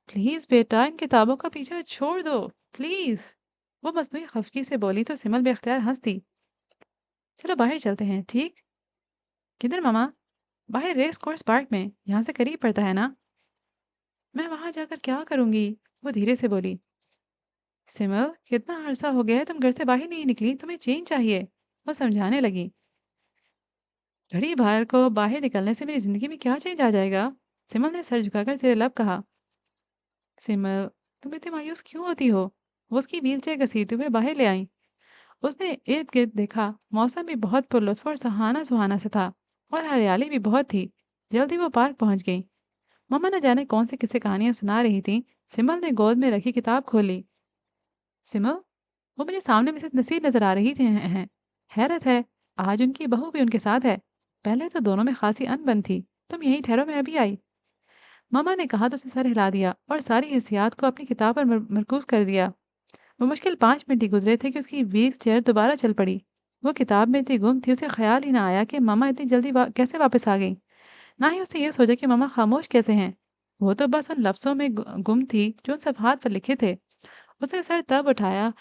प्लीज बेटा, इन किताबों का पीछा छोड़ दो, प्लीज। वो मसनूई खफगी से बोली तो सिमल बेख्तियार हंस दी। चलो बाहर चलते हैं, ठीक? किधर मामा? बाहर रेस कोर्स पार्क में, यहाँ से करीब पड़ता है ना। मैं वहां जाकर क्या करूंगी? वो धीरे से बोली। सिमर, कितना अरसा हो गया है तुम घर से बाहर नहीं निकली, तुम्हें चेंज चाहिए। वो समझाने लगी। घड़ी भर को बाहर निकलने से मेरी जिंदगी में क्या चेंज आ जाएगा? सिमल ने सर झुकाकर तेरे लब कहा। सिमल, तुम इतनी मायूस क्यों होती हो? वो उसकी व्हील चेयर घसीटते हुए बाहर ले आई। उसने इर्द गिर्द देखा। मौसम भी बहुत पुरलुत्फ और सुहाना सुहाना सा था और हरियाली भी बहुत थी। जल्दी वो पार्क पहुंच गई। मम्मा न जाने कौन से किस्से कहानियां सुना रही थी। सिमल ने गोद में रखी किताब खोली। सिमल, वो मुझे सामने मिसेस नसीर नजर आ रही थी हैं। हैरत है, आज उनकी बहू भी उनके साथ है। पहले तो दोनों में खासी अनबन थी। तुम यहीं ठहरो, मैं अभी आई। मामा ने कहा तो उसे सर हिला दिया और सारी हिसियात को अपनी किताब पर मरकूज कर दिया। वो मुश्किल 5 मिनट ही गुजरे थे कि उसकी व्हील चेयर दोबारा चल पड़ी। वो किताब में इतनी गुम थी उसे ख्याल ही ना आया कि मामा इतनी जल्दी कैसे वापस आ गई। ना ही उसने ये सोचा कि मामा खामोश कैसे हैं। वो तो बस उन लफ्ज़ों में गुम थी जो उन सब हाथ पर लिखे थे। उसने सर तब उठाया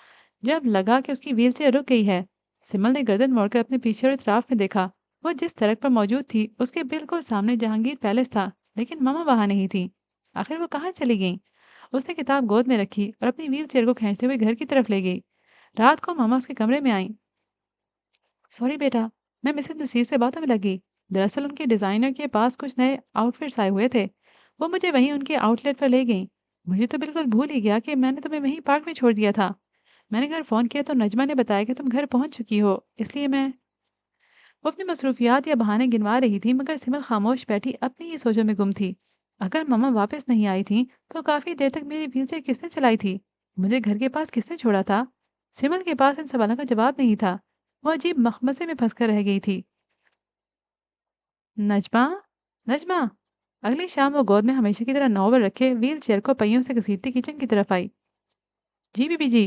जब लगा कि उसकी व्हीलचेयर रुक गई है। सिमल ने गर्दन मोड़कर अपने पीछे और इतराफ में देखा। वो जिस सड़क पर मौजूद थी उसके बिल्कुल सामने जहांगीर पैलेस था, लेकिन मामा वहां नहीं थी। आखिर वो कहाँ चली गई? उसने किताब गोद में रखी और अपनी व्हीलचेयर को खींचते हुए घर की तरफ ले गई। रात को मामा उसके कमरे में आई। सॉरी बेटा, मैं मिसेस नसीर से बातों में लगी। दरअसल उनके डिज़ाइनर के पास कुछ नए आउटफिट्स आए हुए थे। वो मुझे वहीं उनके आउटलेट पर ले गई। मुझे तो बिल्कुल भूल ही गया कि मैंने तुम्हें वहीं पार्क में छोड़ दिया था। मैंने घर फ़ोन किया तो नजमा ने बताया कि तुम घर पहुंच चुकी हो, इसलिए मैं। वो अपनी मसरूफियात या बहाने गिनवा रही थी मगर सिमल खामोश बैठी अपनी ही सोचों में गुम थी। अगर मम्मा वापस नहीं आई थी तो काफ़ी देर तक मेरी व्हीलचेयर किसने चलाई थी? मुझे घर के पास किसने छोड़ा था? सिमल के पास इन सवालों का जवाब नहीं था। वो अजीब मखमसे में फंस कर रह गई थी। नजमा, नजमा, अगली शाम वो गोद में हमेशा की तरह नॉवल रखे व्हील चेयर को पहियों से घसीटती किचन की तरफ आई। जी बीबी जी।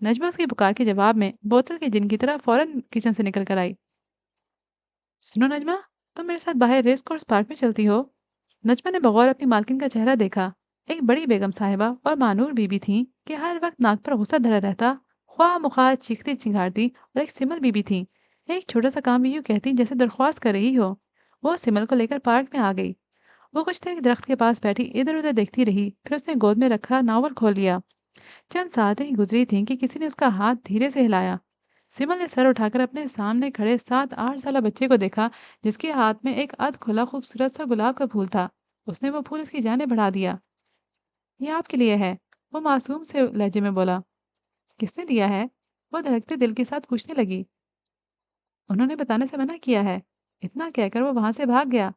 नजमा उसकी पुकार के जवाब में बोतल के जिन की तरह फौरन किचन से निकल कर आई। सुनो नजमा, तुम मेरे साथ बाहर रेस कोर्स पार्क में चलती हो? नजमा ने बगौर अपनी मालकिन का चेहरा देखा। एक बड़ी बेगम साहिबा और मानूर बीबी थी कि हर वक्त नाक पर गुस्सा धरा रहता, ख्वाह मुखार चीखती चिंगारती। और एक सिमल बीबी थी, एक छोटा सा काम भी यूँ कहती जैसे दरख्वास्त कर रही हो। वो सिमल को लेकर पार्क में आ गई। वो कुछ देर दरख्त के पास बैठी इधर उधर देखती रही, फिर उसने गोद में रखा नावल खोल लिया। चंद साहतें ही गुजरी थीं कि किसी ने उसका हाथ धीरे से हिलाया। सिमल ने सर उठाकर अपने सामने खड़े 7-8 साल बच्चे को देखा, जिसके हाथ में एक अध खुला खूबसूरत सा गुलाब का फूल था। उसने वो फूल उसकी जाने बढ़ा दिया। ये आपके लिए है, वो मासूम से लहजे में बोला। किसने दिया है? वो धड़कते दिल के साथ पूछने लगी। उन्होंने बताने से मना किया है। इतना कहकर वो वहां से भाग गया।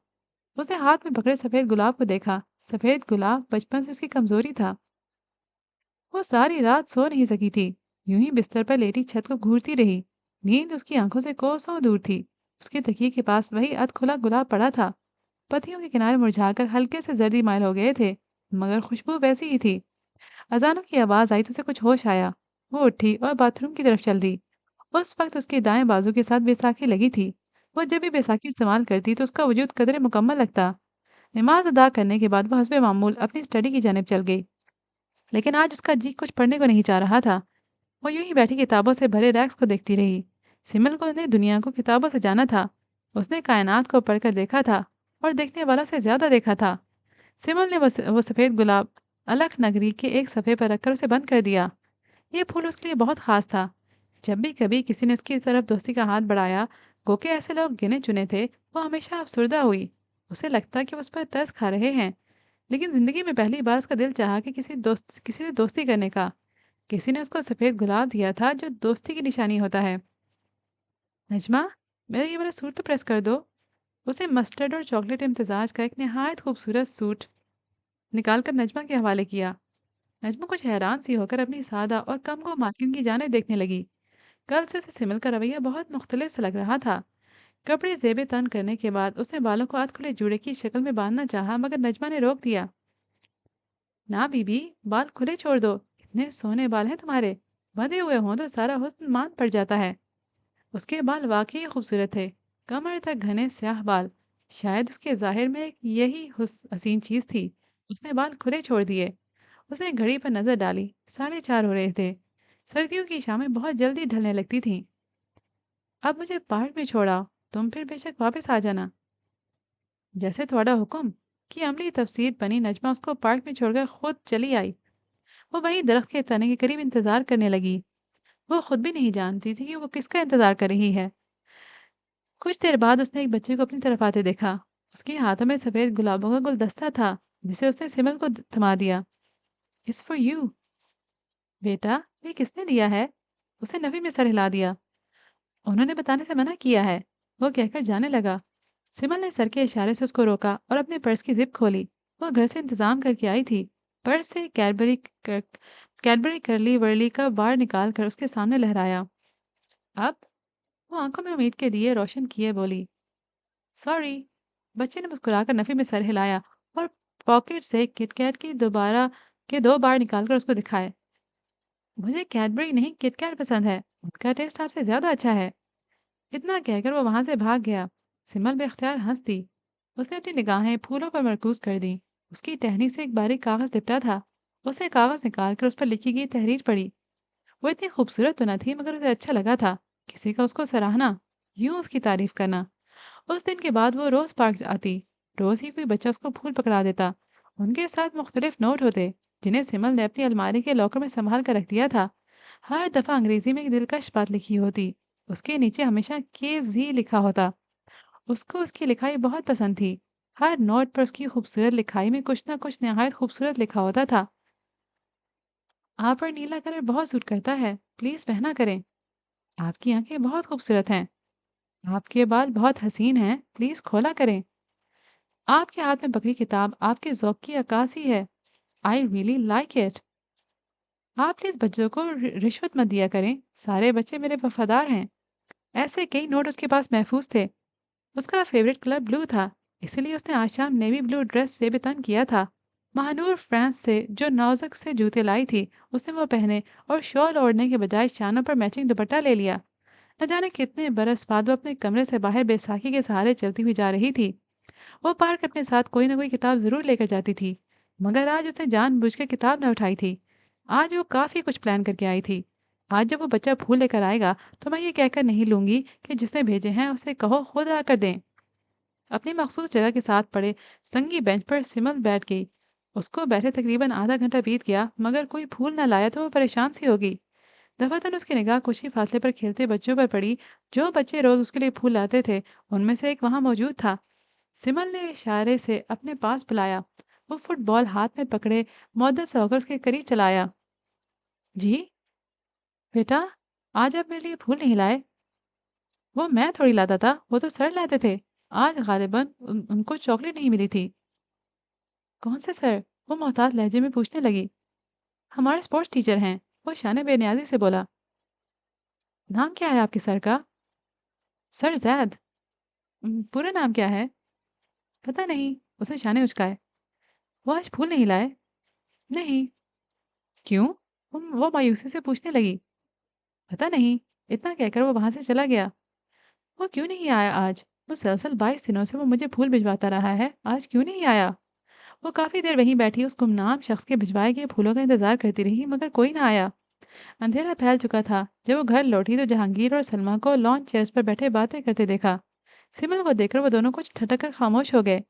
उसने हाथ में पकड़े सफेद गुलाब को देखा। सफेद गुलाब बचपन से उसकी कमजोरी था। वो सारी रात सो नहीं सकी थी। यूं ही बिस्तर पर लेटी छत को घूरती रही। नींद उसकी आंखों से कोसों दूर थी। उसके तकिए के पास वही अधखुला गुलाब पड़ा था। पत्तियों के किनारे मुरझाकर हल्के से जर्दी माइल हो गए थे, मगर खुशबू वैसी ही थी। अजानों की आवाज आई तो उसे कुछ होश आया। वो उठी और बाथरूम की तरफ चल दी। उस वक्त उसके दाएं बाजू के साथ बैसाखी लगी थी। वो जब भी बैसाखी इस्तेमाल करती तो उसका वजूद कदरे मुकम्मल लगता। नमाज अदा करने के बाद वो हस्बे मामूल अपनी स्टडी की जानिब चल गई। लेकिन आज उसका जी कुछ पढ़ने को नहीं चाह रहा था। वो यूं ही बैठी किताबों से भरे रैक्स को देखती रही। सिमल को ने दुनिया को किताबों से जाना था। उसने कायनात को पढ़कर देखा था, और देखने वाला से ज्यादा देखा था। सिमल ने वो सफ़ेद गुलाब अलख नगरी के एक सफ़े पर रखकर उसे बंद कर दिया। ये फूल उसके लिए बहुत खास था। जब भी कभी किसी ने उसकी तरफ दोस्ती का हाथ बढ़ाया, गोके ऐसे लोग गिने चुने थे, वो हमेशा अफसुर्दा हुई। उसे लगता कि वो उस पर तरस खा रहे हैं। लेकिन जिंदगी में पहली बार उसका दिल चाहा कि किसी से दोस्ती करने का। किसी ने उसको सफ़ेद गुलाब दिया था, जो दोस्ती की निशानी होता है। नजमा, मेरा ये वाला सूट तो प्रेस कर दो। उसने मस्टर्ड और चॉकलेट इम्तिजाज का एक नहायत खूबसूरत सूट निकाल कर नजमा के हवाले किया। नजमा कुछ हैरान सी होकर अपनी सादा और कम को मार्किन की जाने देखने लगी। कल से उसे सिमल का रवैया बहुत मुख्तलिफ सा लग रहा था। कपड़े जेबे तन करने के बाद उसने बालों को हाथ खुले जूड़े की शक्ल में बांधना चाहा, मगर नजमा ने रोक दिया। ना बीबी, बाल खुले छोड़ दो। इतने सोने बाल हैं तुम्हारे। बंधे हुए हों तो सारा हुस्न मान पड़ जाता है। उसके बाल वाकई खूबसूरत थे। कमर तक घने स्याह बाल। शायद उसके जाहिर में यही हसीन चीज थी। उसने बाल खुले छोड़ दिए। उसने घड़ी पर नजर डाली। 4:30 हो रहे थे। सर्दियों की शामें बहुत जल्दी ढलने लगती थीं। अब मुझे पार्क में छोड़ा, तुम फिर बेशक वापस आ जाना। जैसे थोड़ा हुक्म। की अमली तफसीर बनी नजमा उसको पार्क में छोड़कर खुद चली आई। वो वहीं दरख्त के तने के करीब इंतजार करने लगी। वो खुद भी नहीं जानती थी कि वो किसका इंतजार कर रही है। कुछ देर बाद उसने एक बच्चे को अपनी तरफ आते देखा। उसके हाथों में सफेद गुलाबों का गुलदस्ता था, जिसे उसने सिमल को थमा दिया। It's for you. बेटा, ये किसने दिया है? उसने नफी में सर हिला दिया। उन्होंने बताने से मना किया है, वो कहकर जाने लगा। सिमल ने सर के इशारे से उसको रोका और अपने पर्स की जिप खोली। वो घर से इंतजाम करके आई थी। पर्स से कैडबरी करली वर्ली का बार निकाल कर उसके सामने लहराया। अब वो आंखों में उम्मीद के दिए रोशन किए बोली, सॉरी। बच्चे ने मुस्कुराकर नफी में सर हिलाया और पॉकेट से किटकैट की दोबारा के 2 बार निकालकर उसको दिखाए। मुझे कैडबरी नहीं किटकैट पसंद है, उनका टेस्ट आपसे ज्यादा अच्छा है। इतना कहकर वो वहां से भाग गया। सिमल बेख्तियार हंस दी। उसने अपनी निगाहें फूलों पर मरकूज कर दी। उसकी टहनी से एक बारीक कागज लिपटा था। उसने कागज निकालकर उस पर लिखी गई तहरीर पढ़ी। वो इतनी खूबसूरत तो न थी, मगर उसे अच्छा लगा था। किसी का उसको सराहना, यूं उसकी तारीफ करना। उस दिन के बाद वो रोज पार्क आती। रोज ही कोई बच्चा उसको फूल पकड़ा देता। उनके साथ मुख्तलिफ नोट होते, जिन्हें सिमल ने अपनी अलमारी के लॉकर में संभाल कर रख दिया था। हर दफा अंग्रेजी में एक दिलकश बात लिखी होती। उसके नीचे हमेशा KZ लिखा होता। उसको उसकी लिखाई बहुत पसंद थी। हर नोट पर उसकी खूबसूरत लिखाई में कुछ ना कुछ नहायत खूबसूरत लिखा होता था। आप पर नीला कलर बहुत सूट करता है, प्लीज पहना करें। आपकी आंखें बहुत खूबसूरत हैं। आपके बाल बहुत हसीन हैं, प्लीज खोला करें। आपके हाथ में पकड़ी किताब आपके ज़ौक़ की अक्कासी है। I really like it. आप प्लीज बच्चों को रिश्वत मत दिया करें, सारे बच्चे मेरे वफादार हैं। ऐसे कई नोट उसके पास महफूज थे। उसका फेवरेट कलर ब्लू था। اسی لیے اس نے آج شام نیوی بلو ڈریس سے بھی تن کیا تھا۔ مہانور فرانس سے جو نازک سے جوتے لائی تھی اس نے وہ پہنے اور شال اوڑھنے کے بجائے شانوں پر میچنگ دوپٹہ لے لیا۔ نہ جانے کتنے برس بعد وہ اپنے کمرے سے باہر بیساکھی کے سہارے چلتی ہوئی جا رہی تھی۔ وہ پارک اپنے ساتھ کوئی نہ کوئی کتاب ضرور لے کر جاتی تھی، مگر آج اس نے جان بوجھ کر کتاب نہ اٹھائی تھی۔ آج وہ کافی کچھ پلان کر کے آئی تھی۔ آج جب وہ بچہ پھول لے کر آئے گا تو میں یہ کہہ کر نہیں لوں گی کہ جس نے بھیجے ہیں اسے کہو خود آ کر دیں۔ اپنی مخصوص جگہ کے ساتھ پڑے سنگی بینچ پر سمل بیٹھ گئی۔ اس کو بیٹھے تقریباً آدھا گھنٹہ بیت گیا مگر کوئی پھول نہ لایا تو وہ پریشان سی ہوگی۔ دفعتاً اس کی نگاہ کچھ ہی فاصلے پر کھیلتے بچوں پر پڑی۔ جو بچے روز اس کے لیے پھول لاتے تھے ان میں سے ایک وہاں موجود تھا۔ سمل نے اشارے سے اپنے پاس بلایا۔ وہ فٹ بال ہاتھ میں پکڑے مؤدب سا ہو کر اس کے قریب چلایا۔ جی بیٹا، آج آپ میرے لیے پھول نہیں لائے؟ وہ میں تھوڑی لاتا تھا، وہ تو سر لاتے تھے۔ آج غالباً ان کو چاکلیٹ نہیں ملی تھی۔ کون سے سر؟ وہ محتاط لہجے میں پوچھنے لگی۔ ہمارے اسپورٹس ٹیچر ہیں، وہ شانے بے نیازی سے بولا۔ نام کیا ہے آپ کے سر کا؟ سر زید۔ پورا نام کیا ہے؟ پتہ نہیں، اسے شانے اچکائے۔ وہ آج پھول نہیں لائے؟ نہیں۔ کیوں؟ وہ مایوسی سے پوچھنے لگی۔ پتہ نہیں، اتنا کہہ کر وہ وہاں سے چلا گیا۔ وہ کیوں نہیں آیا آج؟ مسلسل 22 دنوں سے وہ مجھے پھول بھجواتا رہا ہے، آج کیوں نہیں آیا؟ وہ کافی دیر وہیں بیٹھی اس گمنام شخص کے بھجوائے گئے پھولوں کا انتظار کرتی رہی مگر کوئی نہ آیا۔ اندھیرا پھیل چکا تھا۔ جب وہ گھر لوٹی تو جہانگیر اور سلمہ کو لان چیئرز پر بیٹھے باتیں کرتے دیکھا۔ سمل کو دیکھ کر وہ دونوں کچھ ٹھٹک کر خاموش ہو گئے۔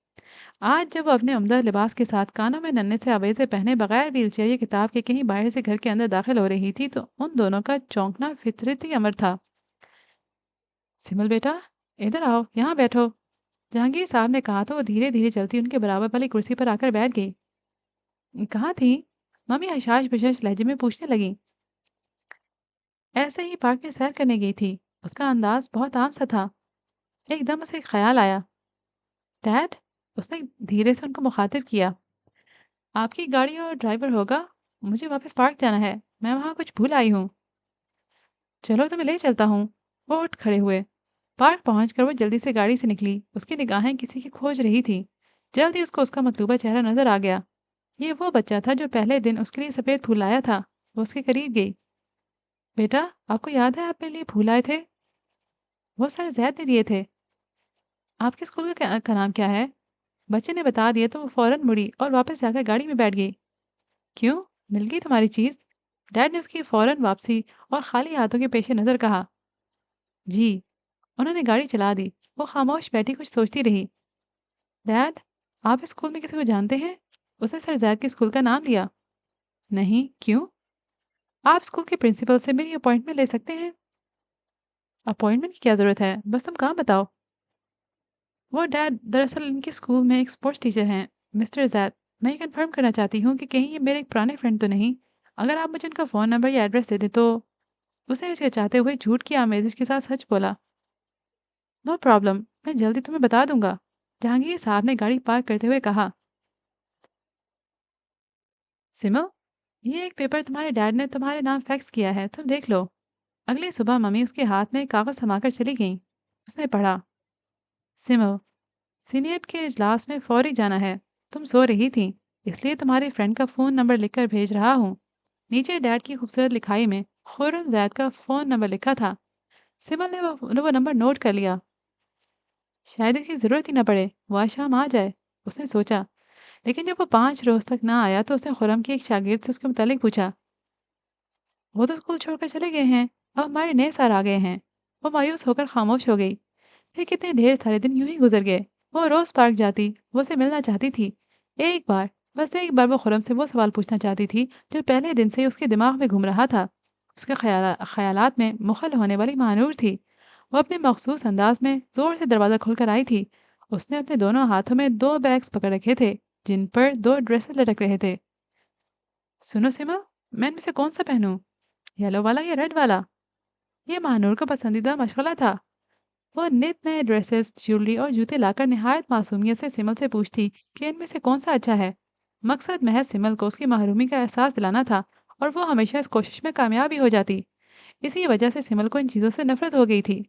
آج جب وہ اپنے عمدہ لباس کے ساتھ کانوں میں ننھے سے آویزے پہنے بغیر ویل چیئر یا کتاب کے کہیں باہر سے گھر کے اندر داخل ہو رہی تھی تو ان دونوں کا چونکنا فطرتی امر تھا۔ سمل بیٹا، ادھر آؤ، یہاں بیٹھو، جہانگیر صاحب نے کہا تو وہ دھیرے دھیرے چلتی ان کے برابر والی کرسی پر آ کر بیٹھ گئی۔ کہاں تھی؟ ممی حشاش بشاش لہجے میں پوچھنے لگی۔ ایسے ہی پارک میں سیر کرنے گئی تھی۔ اس کا انداز بہت عام سا تھا۔ ایک دم اسے ایک خیال آیا۔ ڈیڈ، اس نے دھیرے سے ان کو مخاطب کیا، آپ کی گاڑی اور ڈرائیور ہوگا؟ مجھے واپس پارک جانا ہے، میں وہاں کچھ بھول آئی ہوں۔ چلو تو میں لے چلتا ہوں۔ وہ اٹھ کھڑے ہوئے۔ پارک پہنچ کر وہ جلدی سے گاڑی سے نکلی۔ اس کی نگاہیں کسی کی کھوج رہی تھی۔ جلد ہی اس کو اس کا مطلوبہ چہرہ نظر آ گیا۔ یہ وہ بچہ تھا جو پہلے دن اس کے لیے سفید پھول لایا تھا۔ وہ اس کے قریب گئی۔ بیٹا، آپ کو یاد ہے آپ میرے لیے پھول آئے تھے؟ وہ سر زید نے دیے تھے۔ آپ کے اسکول کا نام کیا ہے؟ بچے نے بتا دیا تو وہ فوراً مڑی اور واپس جا کر گاڑی میں بیٹھ گئی۔ کیوں؟ مل گئی تمہاری چیز؟ ڈیڈ نے اس کی فوراً واپسی اور خالی ہاتھوں کے پیش نظر کہا۔ جی۔ انہوں نے گاڑی چلا دی۔ وہ خاموش بیٹھی کچھ سوچتی رہی۔ ڈیڈ، آپ اس اسکول میں کسی کو جانتے ہیں؟ اس نے سر زید کے اسکول کا نام لیا۔ نہیں، کیوں؟ آپ اسکول کے پرنسپل سے میری اپوائنٹمنٹ لے سکتے ہیں۔ اپوائنٹمنٹ کی کیا ضرورت ہے؟ بس تم کام بتاؤ۔ وہ ڈیڈ دراصل ان کے اسکول میں ایک اسپورٹس ٹیچر ہیں، مسٹر زید۔ میں یہ کنفرم کرنا چاہتی ہوں کہ کہیں یہ میرے ایک پرانے فرینڈ تو نہیں۔ اگر آپ مجھے ان کا فون نمبر یا ایڈریس دے دیں تو۔ اسے ہچکچاتے ہوئے جھوٹ کی آمیزش کے ساتھ سچ بولا۔ نو پرابلم، میں جلدی تمہیں بتا دوں گا، جہانگیر صاحب نے گاڑی پارک کرتے ہوئے کہا۔ سمل، یہ ایک پیپر تمہارے ڈیڈ نے تمہارے نام فیکس کیا ہے، تم دیکھ لو۔ اگلی صبح ممی اس کے ہاتھ میں ایک کاغذ تھما کر چلی گئیں۔ اس نے پڑھا۔ سمل، سینئر کے اجلاس میں فوری جانا ہے۔ تم سو رہی تھی، اس لیے تمہارے فرینڈ کا فون نمبر لکھ کر بھیج رہا ہوں۔ نیچے ڈیڈ کی خوبصورت لکھائی میں خرم زید کا فون نمبر لکھا تھا۔ سمل نے وہ نمبر نوٹ کر لیا۔ شاید اس کی ضرورت ہی نہ پڑے، وہ آج شام آ جائے، اس نے سوچا۔ لیکن جب وہ 5 روز تک نہ آیا تو اس نے خرم کے ایک شاگرد سے اس کے متعلق پوچھا۔ وہ تو اسکول چھوڑ کر چلے گئے ہیں، اب ہمارے نئے سر آ گئے ہیں۔ وہ مایوس ہو کر خاموش ہو گئی۔ پھر کتنے ڈھیر سارے دن یوں ہی گزر گئے۔ وہ روز پارک جاتی، وہ اسے ملنا چاہتی تھی۔ ایک بار، بس ایک بار وہ خرم سے وہ سوال پوچھنا چاہتی تھی جو پہلے دن سے ہی اس کے دماغ میں گھوم رہا تھا۔ اس کے خیالات میں مخل ہونے والی مانور تھی۔ وہ اپنے مخصوص انداز میں زور سے دروازہ کھول کر آئی تھی۔ اس نے اپنے دونوں ہاتھوں میں 2 بیگز پکڑ رکھے تھے جن پر 2 ڈریسز لٹک رہے تھے۔ سنو سیما، میں ان میں سے کون سا پہنوں؟ یلو والا یا ریڈ والا؟ یہ مہانور کا پسندیدہ مشغلہ تھا۔ وہ نت نئے ڈریسز، جیولری اور جوتے لا کر نہایت معصومیت سے سمل سے پوچھتی کہ ان میں سے کون سا اچھا ہے۔ مقصد محض سمل کو اس کی محرومی کا احساس دلانا تھا اور وہ ہمیشہ اس کوشش میں کامیاب ہی ہو جاتی۔ اسی وجہ سے سمل کو ان چیزوں سے نفرت ہو گئی تھی۔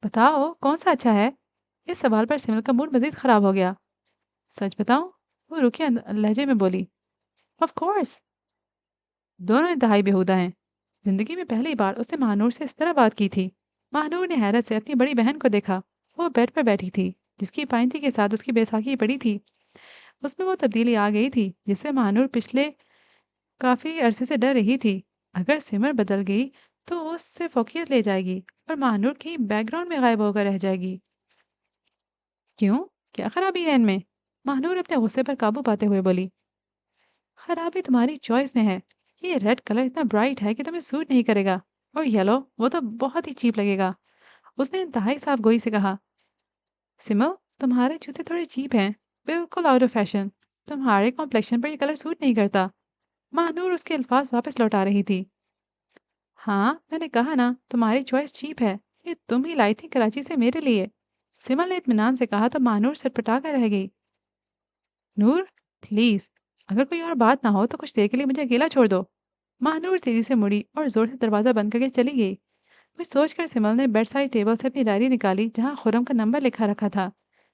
بتاؤ کون سا اچھا ہے؟ اس سوال پر سمل کا موڈ مزید خراب ہو گیا۔ سچ بتاؤں؟ وہ رکے لہجے میں بولی۔ Of course. دونوں انتہائی بیہودہ ہیں۔ زندگی میں پہلی بار اس نے مہانور سے اس طرح بات کی تھی۔ مہانور نے حیرت سے اپنی بڑی بہن کو دیکھا۔ وہ بیڈ پر بیٹھی تھی، جس کی پائنتی کے ساتھ اس کی بیساکھی پڑی تھی۔ اس میں وہ تبدیلی آ گئی تھی جس سے مہانور پچھلے کافی عرصے سے ڈر رہی تھی۔ اگر سمر بدل گئی تو وہ اس سے فوقیت لے جائے گی اور مہانور کہیں بیک گراؤنڈ میں غائب ہو کر رہ جائے گی۔ کیوں؟ کیا خرابی ہے ان میں؟ مہانور اپنے غصے پر قابو پاتے ہوئے بولی۔ خرابی تمہاری چوائس میں ہے۔ یہ ریڈ کلر اتنا برائٹ ہے کہ تمہیں سوٹ نہیں کرے گا، اور یلو وہ تو بہت ہی چیپ لگے گا۔ اس نے انتہائی صاف گوئی سے کہا۔ سمل، تمہارے جوتے تھوڑے چیپ ہیں، بالکل آؤٹ آف فیشن۔ تمہارے کمپلیکشن پر یہ کلر سوٹ نہیں کرتا۔ مہنور اس کے الفاظ واپس لوٹا رہی تھی۔ ہاں، میں نے کہا نا تمہاری چوائس چیپ ہے۔ یہ تم ہی لائی تھی کراچی سے میرے لیے۔ سمل نے اطمینان سے کہا تو مہنور سٹپٹا کر رہ گئی۔ نور، پلیز، اگر کوئی اور بات نہ ہو تو کچھ دیر کے لیے مجھے اکیلا چھوڑ دو۔ مہنور تیزی سے مڑی اور زور سے دروازہ بند کر کے چلی گئی۔ کچھ سوچ کر سمل نے بیڈ سائڈ ٹیبل سے اپنی ڈائری نکالی جہاں خرم کا نمبر لکھا رکھا تھا۔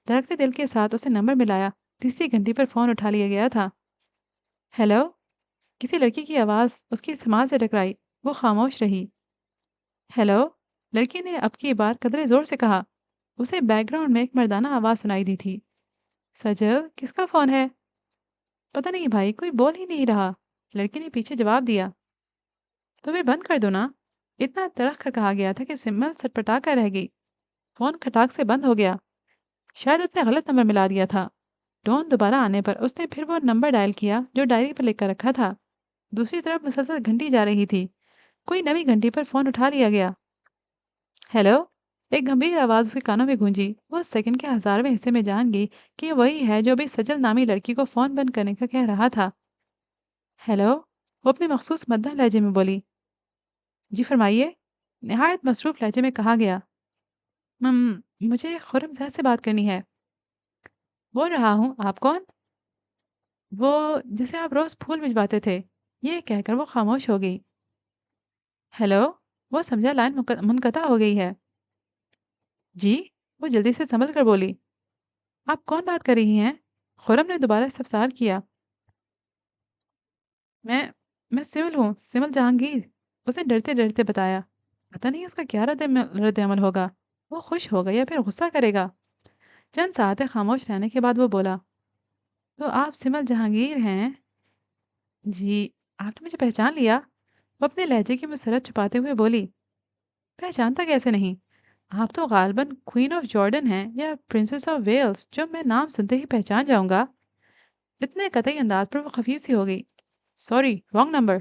دھڑکتے دل کے ساتھ اسے نمبر ملایا۔ تیسری گھنٹی پر فون اٹھا لیا گیا تھا۔ ہیلو؟ کسی لڑکی کی آواز اس کی سماعت سے ٹکرائی۔ وہ خاموش رہی۔ ہیلو؟ لڑکی نے اب کی بار قدرے زور سے کہا۔ اسے بیک گراؤنڈ میں ایک مردانہ آواز سنائی دی تھی۔ سجل، کس کا فون ہے؟ پتہ نہیں بھائی، کوئی بول ہی نہیں رہا۔ لڑکی نے پیچھے جواب دیا۔ تو پھر بند کر دو نا۔ اتنا تڑخ کر کہا گیا تھا کہ سمل سٹپٹا کر رہ گئی۔ فون کھٹاک سے بند ہو گیا۔ شاید اس نے غلط نمبر ملا دیا تھا۔ ٹون دوبارہ آنے پر اس نے پھر وہ نمبر ڈائل کیا جو ڈائری پر لکھ کر رکھا تھا۔ دوسری طرف مسلسل گھنٹی جا رہی تھی۔ کوئی نئی گھنٹی پر فون اٹھا لیا گیا۔ ہیلو؟ ایک گمبھیر آواز اس کے کانوں میں گونجی۔ وہ سیکنڈ کے 1000ویں حصے میں جان گئی کہ یہ وہی ہے جو ابھی سجل نامی لڑکی کو فون بند کرنے کا کہہ رہا تھا۔ ہیلو؟ وہ اپنے مخصوص مدھم لہجے میں بولی۔ جی فرمائیے، نہایت مصروف لہجے میں کہا گیا۔ مجھے خرم زید سے بات کرنی ہے۔ بول رہا ہوں، آپ کون؟ وہ جسے آپ روز پھول بھجواتے تھے۔ یہ کہہ کر وہ خاموش ہو گئی۔ ہیلو؟ وہ سمجھا لائن منقطع ہو گئی ہے۔ جی؟ وہ جلدی سے سنبھل کر بولی۔ آپ کون بات کر رہی ہیں؟ خرم نے دوبارہ استفسار کیا۔ میں میں سمل ہوں، سمل جہانگیر۔ اسے ڈرتے ڈرتے بتایا۔ پتہ نہیں اس کا کیا رد عمل ہوگا۔ وہ خوش ہوگا یا پھر غصہ کرے گا۔ چند ساعتیں خاموش رہنے کے بعد وہ بولا۔ تو آپ سمل جہانگیر ہیں؟ جی۔ آپ نے مجھے پہچان لیا؟ وہ اپنے لہجے کی مسرت چھپاتے ہوئے بولی۔ پہچانتا کیسے نہیں؟ آپ تو غالباً کوئین آف جارڈن ہیں یا پرنسس آف ویلز، جو میں نام سنتے ہی پہچان جاؤں گا۔ اتنے قطعی انداز پر وہ خفیف سی ہو گئی۔ Sorry, wrong number.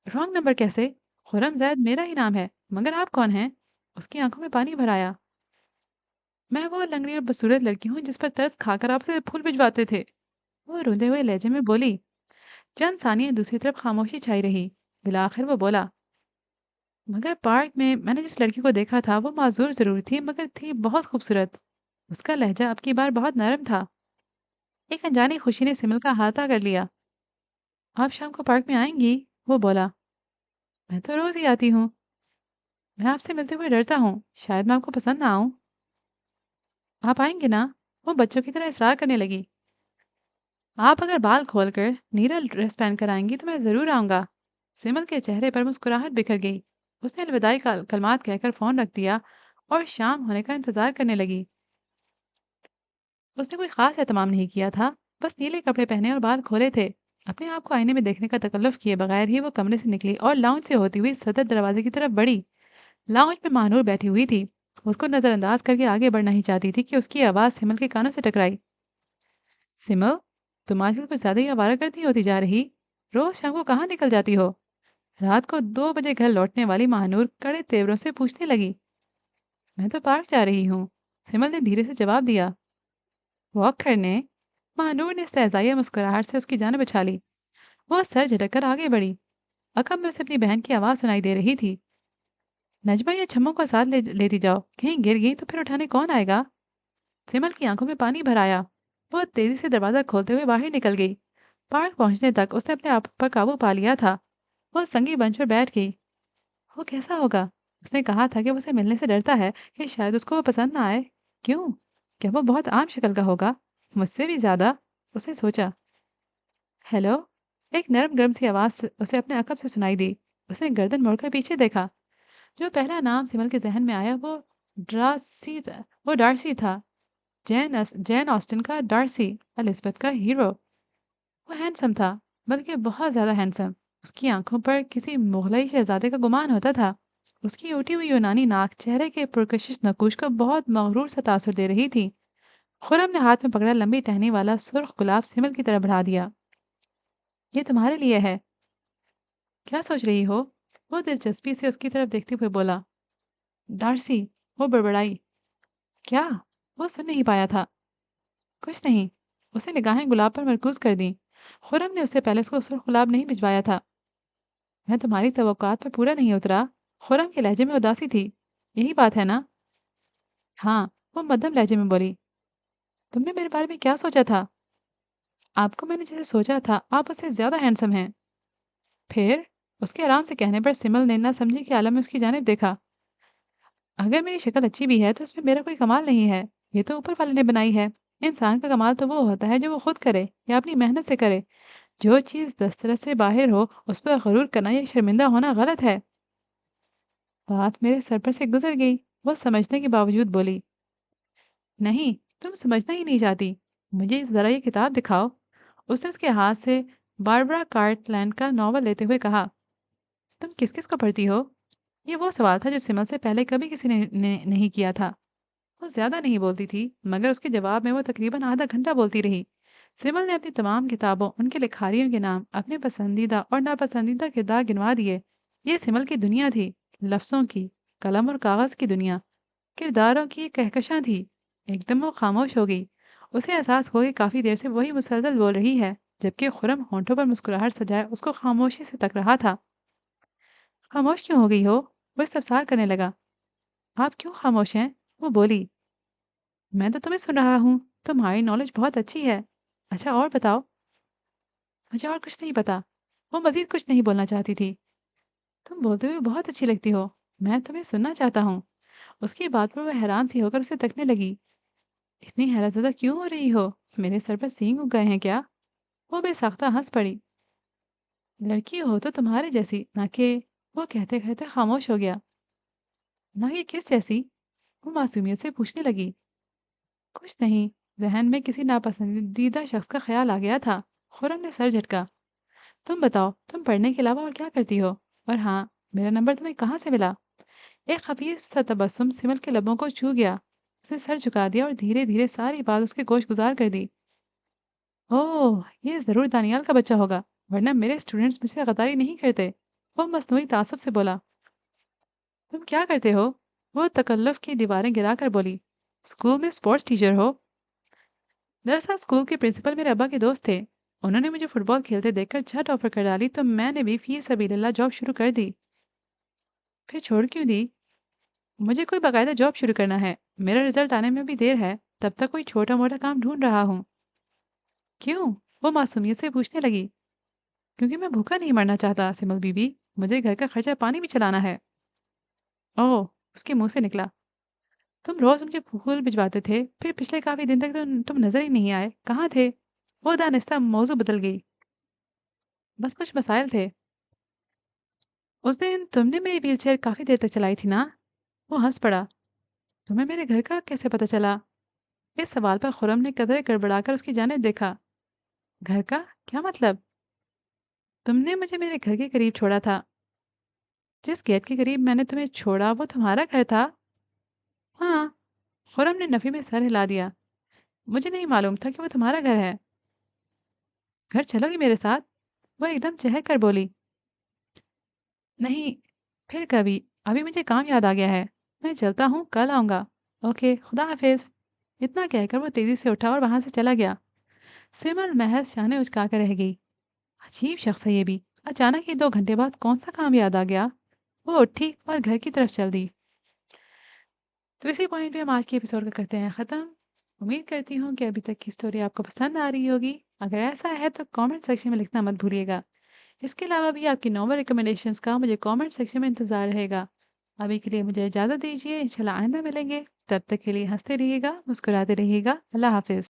Wrong number کیسے؟ خرم زید میرا ہی نام ہے، مگر آپ کون ہیں؟ اس کی آنکھوں میں پانی بھر آیا۔ میں وہ لنگڑی اور بدصورت لڑکی ہوں جس پر ترس کھا کر آپ سے پھول بھجواتے تھے۔ وہ روندے ہوئے لہجے میں بولی۔ چند ثانیے دوسری طرف خاموشی چھائی رہی۔ بالآخر وہ بولا۔ مگر پارک میں نے جس لڑکی کو دیکھا تھا وہ معذور ضرور تھی، مگر تھی بہت خوبصورت۔ اس کا لہجہ اب کی بار بہت نرم تھا۔ ایک انجانی خوشی نے سمل کا ہاتھ کر لیا۔ آپ شام کو پارک میں آئیں گی؟ وہ بولا۔ میں تو روز ہی آتی ہوں۔ میں آپ سے ملتے ہوئے ڈرتا ہوں، شاید میں آپ کو پسند نہ آؤں۔ آپ آئیں گے نا؟ وہ بچوں کی طرح اصرار کرنے لگی۔ آپ اگر بال کھول کر نیرل ڈریس پہن کر آئیں گی تو میں ضرور آؤں گا۔ سمل کے چہرے پر مسکراہٹ بکھر گئی۔ اس نے الوداعی کلمات کہہ کر فون رکھ دیا اور شام ہونے کا انتظار کرنے لگی۔ اس نے کوئی خاص اہتمام نہیں کیا تھا، بس نیلے کپڑے پہنے اور بال کھولے تھے۔ اپنے آپ کو آئینے میں دیکھنے کا تکلف کیے بغیر ہی وہ کمرے سے نکلی اور لاؤنج سے ہوتی ہوئی صدر دروازے کی طرف بڑھی۔ لاؤنج میں مانور بیٹھی ہوئی تھی۔ اس کو نظر انداز کر کے آگے بڑھنا ہی چاہتی تھی کہ اس کی آواز سمل کے کانوں سے ٹکرائی۔ سمل، تم آج کل کچھ زیادہ ہی آوارہ گردی ہوتی جا رہی۔ روز شام کو کہاں نکل جاتی ہو؟ رات کو 2 بجے گھر لوٹنے والی مہانور کڑے تیوروں سے پوچھنے لگی۔ میں تو پارک جا رہی ہوں، سمل نے دھیرے سے جواب دیا۔ واک کرنے؟ مہانور نے استہزائیہ مسکراہٹ سے اس کی جانب اچھالی۔ وہ سر جھٹک کر آگے بڑھی۔ عقب میں اسے اپنی بہن کی آواز سنائی دے رہی تھی۔ نجمہ یا چھموں کو ساتھ لیتی جاؤ، کہیں گر گئی تو پھر اٹھانے کون آئے گا؟ سمل کی آنکھوں میں پانی بھر آیا۔ وہ تیزی سے دروازہ کھولتے ہوئے باہر نکل گئی۔ پارک پہنچنے تک اس نے اپنے آپ پر قابو پا لیا تھا۔ وہ سنگی بنچ پر بیٹھ گئی۔ وہ کیسا ہوگا؟ اس نے کہا تھا کہ وہ اسے ملنے سے ڈرتا ہے کہ شاید اس کو وہ پسند نہ آئے۔ کیوں؟ کیا وہ بہت عام شکل کا ہوگا؟ مجھ سے بھی زیادہ؟ اس نے سوچا۔ ہیلو؟ ایک نرم گرم سی آواز اسے اپنے عقب سے سنائی دی۔ اس نے گردن موڑ کر پیچھے دیکھا۔ جو پہلا نام سمل کے ذہن میں آیا وہ ڈارسی تھا۔ جین آسٹن کا ڈارسی، الزبتھ کا ہیرو۔ وہ ہینڈسم تھا، بلکہ بہت زیادہ ہینڈسم۔ اس کی آنکھوں پر کسی مغلئی شہزادے کا گمان ہوتا تھا۔ اس کی اٹھی ہوئی یونانی ناک چہرے کے پرکشش نقوش کو بہت مغرور سا تاثر دے رہی تھی۔ خرم نے ہاتھ میں پکڑا لمبی ٹہنی والا سرخ گلاب سمل کی طرف بڑھا دیا۔ یہ تمہارے لیے ہے۔ کیا سوچ رہی ہو؟ وہ دلچسپی سے اس کی طرف دیکھتے ہوئے بولا۔ ڈارسی، وہ بڑبڑائی۔ کیا؟ وہ سن نہیں پایا تھا۔ کچھ نہیں۔ اسے نگاہیں گلاب پر مرکوز کر دیں۔ خرم نے اس سے پہلے اس کو سرخ گلاب نہیں بھجوایا تھا۔ میں تمہاری توقعات پر پورا نہیں اترا۔ خرم کے لہجے میں اداسی تھی۔ یہی بات ہے نا؟ ہاں، وہ مدھم لہجے میں بولی۔ تم نے میرے بارے میں کیا سوچا تھا؟ آپ کو میں نے جیسے سوچا تھا، آپ اس سے زیادہ ہینڈسم ہیں۔ پھر؟ اس کے آرام سے کہنے پر سمل نے نہ سمجھی کے عالم میں اس کی جانب دیکھا۔ اگر میری شکل اچھی بھی ہے تو اس میں میرا کوئی کمال نہیں ہے۔ یہ تو اوپر والے نے بنائی ہے۔ انسان کا کمال تو وہ ہوتا ہے جو وہ خود کرے یا اپنی محنت سے کرے۔ جو چیز دسترس سے باہر ہو اس پر غرور کرنا یا شرمندہ ہونا غلط ہے۔ بات میرے سر پر سے گزر گئی۔ وہ سمجھنے کے باوجود بولی۔ نہیں، تم سمجھنا ہی نہیں چاہتی۔ مجھے ذرا یہ کتاب دکھاؤ۔ اس نے اس کے ہاتھ سے باربرا کارٹ لینڈ کا ناول لیتے ہوئے کہا۔ تم کس کس کو پڑھتی ہو؟ یہ وہ سوال تھا جو سمل سے پہلے کبھی کسی نے نہیں کیا تھا۔ وہ زیادہ نہیں بولتی تھی، مگر اس کے جواب میں وہ تقریباً آدھا گھنٹہ بولتی رہی۔ سمل نے اپنی تمام کتابوں، ان کے لکھاریوں کے نام، اپنے پسندیدہ اور ناپسندیدہ کردار گنوا دیے۔ یہ سمل کی دنیا تھی، لفظوں کی، قلم اور کاغذ کی دنیا، کرداروں کی ایک کہکشاں تھی۔ ایک دم وہ خاموش ہو گئی۔ اسے احساس ہو کہ کافی دیر سے وہی مسلسل بول رہی ہے، جبکہ خرم ہونٹوں پر مسکراہٹ سجائے اس کو خاموشی سے تک رہا تھا۔ خاموش کیوں ہو گئی ہو؟ وہ استفسار کرنے لگا۔ آپ کیوں خاموش ہیں؟ وہ بولی۔ میں تو تمہیں سن رہا ہوں، تمہاری نالج بہت اچھی ہے۔ اچھا اور بتاؤ۔ مجھے اور کچھ نہیں پتا۔ وہ مزید کچھ نہیں بولنا چاہتی تھی۔ تم بولتے ہوئے بہت اچھی لگتی ہو، میں تمہیں سننا چاہتا ہوں۔ اس کی بات پر وہ حیران سی ہو کر اسے تکنے لگی۔ اتنی حیرت زدہ کیوں ہو رہی ہو؟ میرے سر پر سینگ اگ گئے ہیں کیا؟ وہ بے ساختہ ہنس پڑی۔ لڑکی ہو تو تمہارے جیسی، نہ کہ… وہ کہتے کہتے خاموش ہو گیا۔ نہ کہ کس جیسی؟ وہ معصومیت سے پوچھنے لگی۔ کچھ نہیں، ذہن میں کسی ناپسندیدہ شخص کا خیال آ گیا تھا۔ خرم نے سر جھٹکا۔ تم بتاؤ، تم پڑھنے کے علاوہ اور کیا کرتی ہو؟ اور ہاں، میرا نمبر تمہیں کہاں سے ملا؟ ایک خفیف سا تبسم سمل کے لبوں کو چھو گیا۔ اس نے سر جھکا دیا اور دھیرے دھیرے ساری بات اس کے گوش گزار کر دی۔ اوہ، یہ ضرور دانیال کا بچہ ہوگا، ورنہ میرے اسٹوڈنٹس مجھ سے غداری نہیں کرتے۔ وہ مصنوعی تعصب سے بولا۔ تم کیا کرتے ہو؟ وہ تکلف کی دیواریں گرا کر بولی۔ اسکول میں اسپورٹس ٹیچر ہو؟ دراصل اسکول کے پرنسپل میرے ابا کے دوست تھے۔ انہوں نے مجھے فٹ بال کھیلتے دیکھ کر جھٹ آفر کر ڈالی تو میں نے بھی فی سبیل اللہ جاب شروع کر دی۔ پھر چھوڑ کیوں دی؟ مجھے کوئی باقاعدہ جاب شروع کرنا ہے۔ میرا رزلٹ آنے میں بھی دیر ہے، تب تک کوئی چھوٹا موٹا کام ڈھونڈ رہا ہوں۔ کیوں؟ وہ معصومیت سے پوچھنے لگی۔ کیونکہ میں بھوکا نہیں مرنا چاہتا سمل بی بی، مجھے گھر کا خرچہ پانی بھی چلانا ہے۔ اوہ، اس کے منہ سے نکلا۔ تم روز مجھے پھول بھجواتے تھے، پھر پچھلے کافی دن تک تو تم نظر ہی نہیں آئے، کہاں تھے؟ وہ دانستہ موضوع بدل گئی۔ بس کچھ مسائل تھے۔ اس دن تم نے میری ویل چیئر کافی دیر تک چلائی تھی نا؟ وہ ہنس پڑا۔ تمہیں میرے گھر کا کیسے پتہ چلا؟ اس سوال پر خرم نے قدرے گڑبڑا کر اس کی جانب دیکھا۔ گھر کا کیا مطلب؟ تم نے مجھے میرے گھر کے قریب چھوڑا تھا۔ جس گیٹ کے قریب میں نے تمہیں چھوڑا وہ تمہارا گھر تھا؟ ہاں۔ خرم نے نفی میں سر ہلا دیا۔ مجھے نہیں معلوم تھا کہ وہ تمہارا گھر ہے۔ گھر چلو گی میرے ساتھ؟ وہ ایک دم چہک کر بولی۔ نہیں، پھر کبھی، ابھی مجھے کام یاد آ گیا ہے۔ میں چلتا ہوں، کل آؤں گا۔ اوکے، خدا حافظ۔ اتنا کہہ کر وہ تیزی سے اٹھا اور وہاں سے چلا گیا۔ سمل محض شانے اچکا کر رہ گئی۔ عجیب شخص ہے یہ بھی، اچانک ہی 2 گھنٹے بعد کون سا کام یاد آ گیا؟ وہ اٹھی اور گھر کی طرف چل دی۔ تو اسی پوائنٹ پہ ہم آج کے ایپیسوڈ کا کرتے ہیں ختم۔ امید کرتی ہوں کہ ابھی تک کی اسٹوری آپ کو پسند آ رہی ہوگی۔ اگر ایسا ہے تو کامنٹ سیکشن میں لکھنا مت بھولیے گا۔ اس کے علاوہ بھی آپ کی ناول ریکمنڈیشنز کا مجھے کامنٹ سیکشن میں انتظار رہے گا۔ ابھی کے لیے مجھے اجازت دیجیے، انشاءاللہ آئندہ ملیں گے۔ तब तक के लिए हंसते रहिएगा, मुस्कुराते रहिएगा। अल्लाह हाफिज।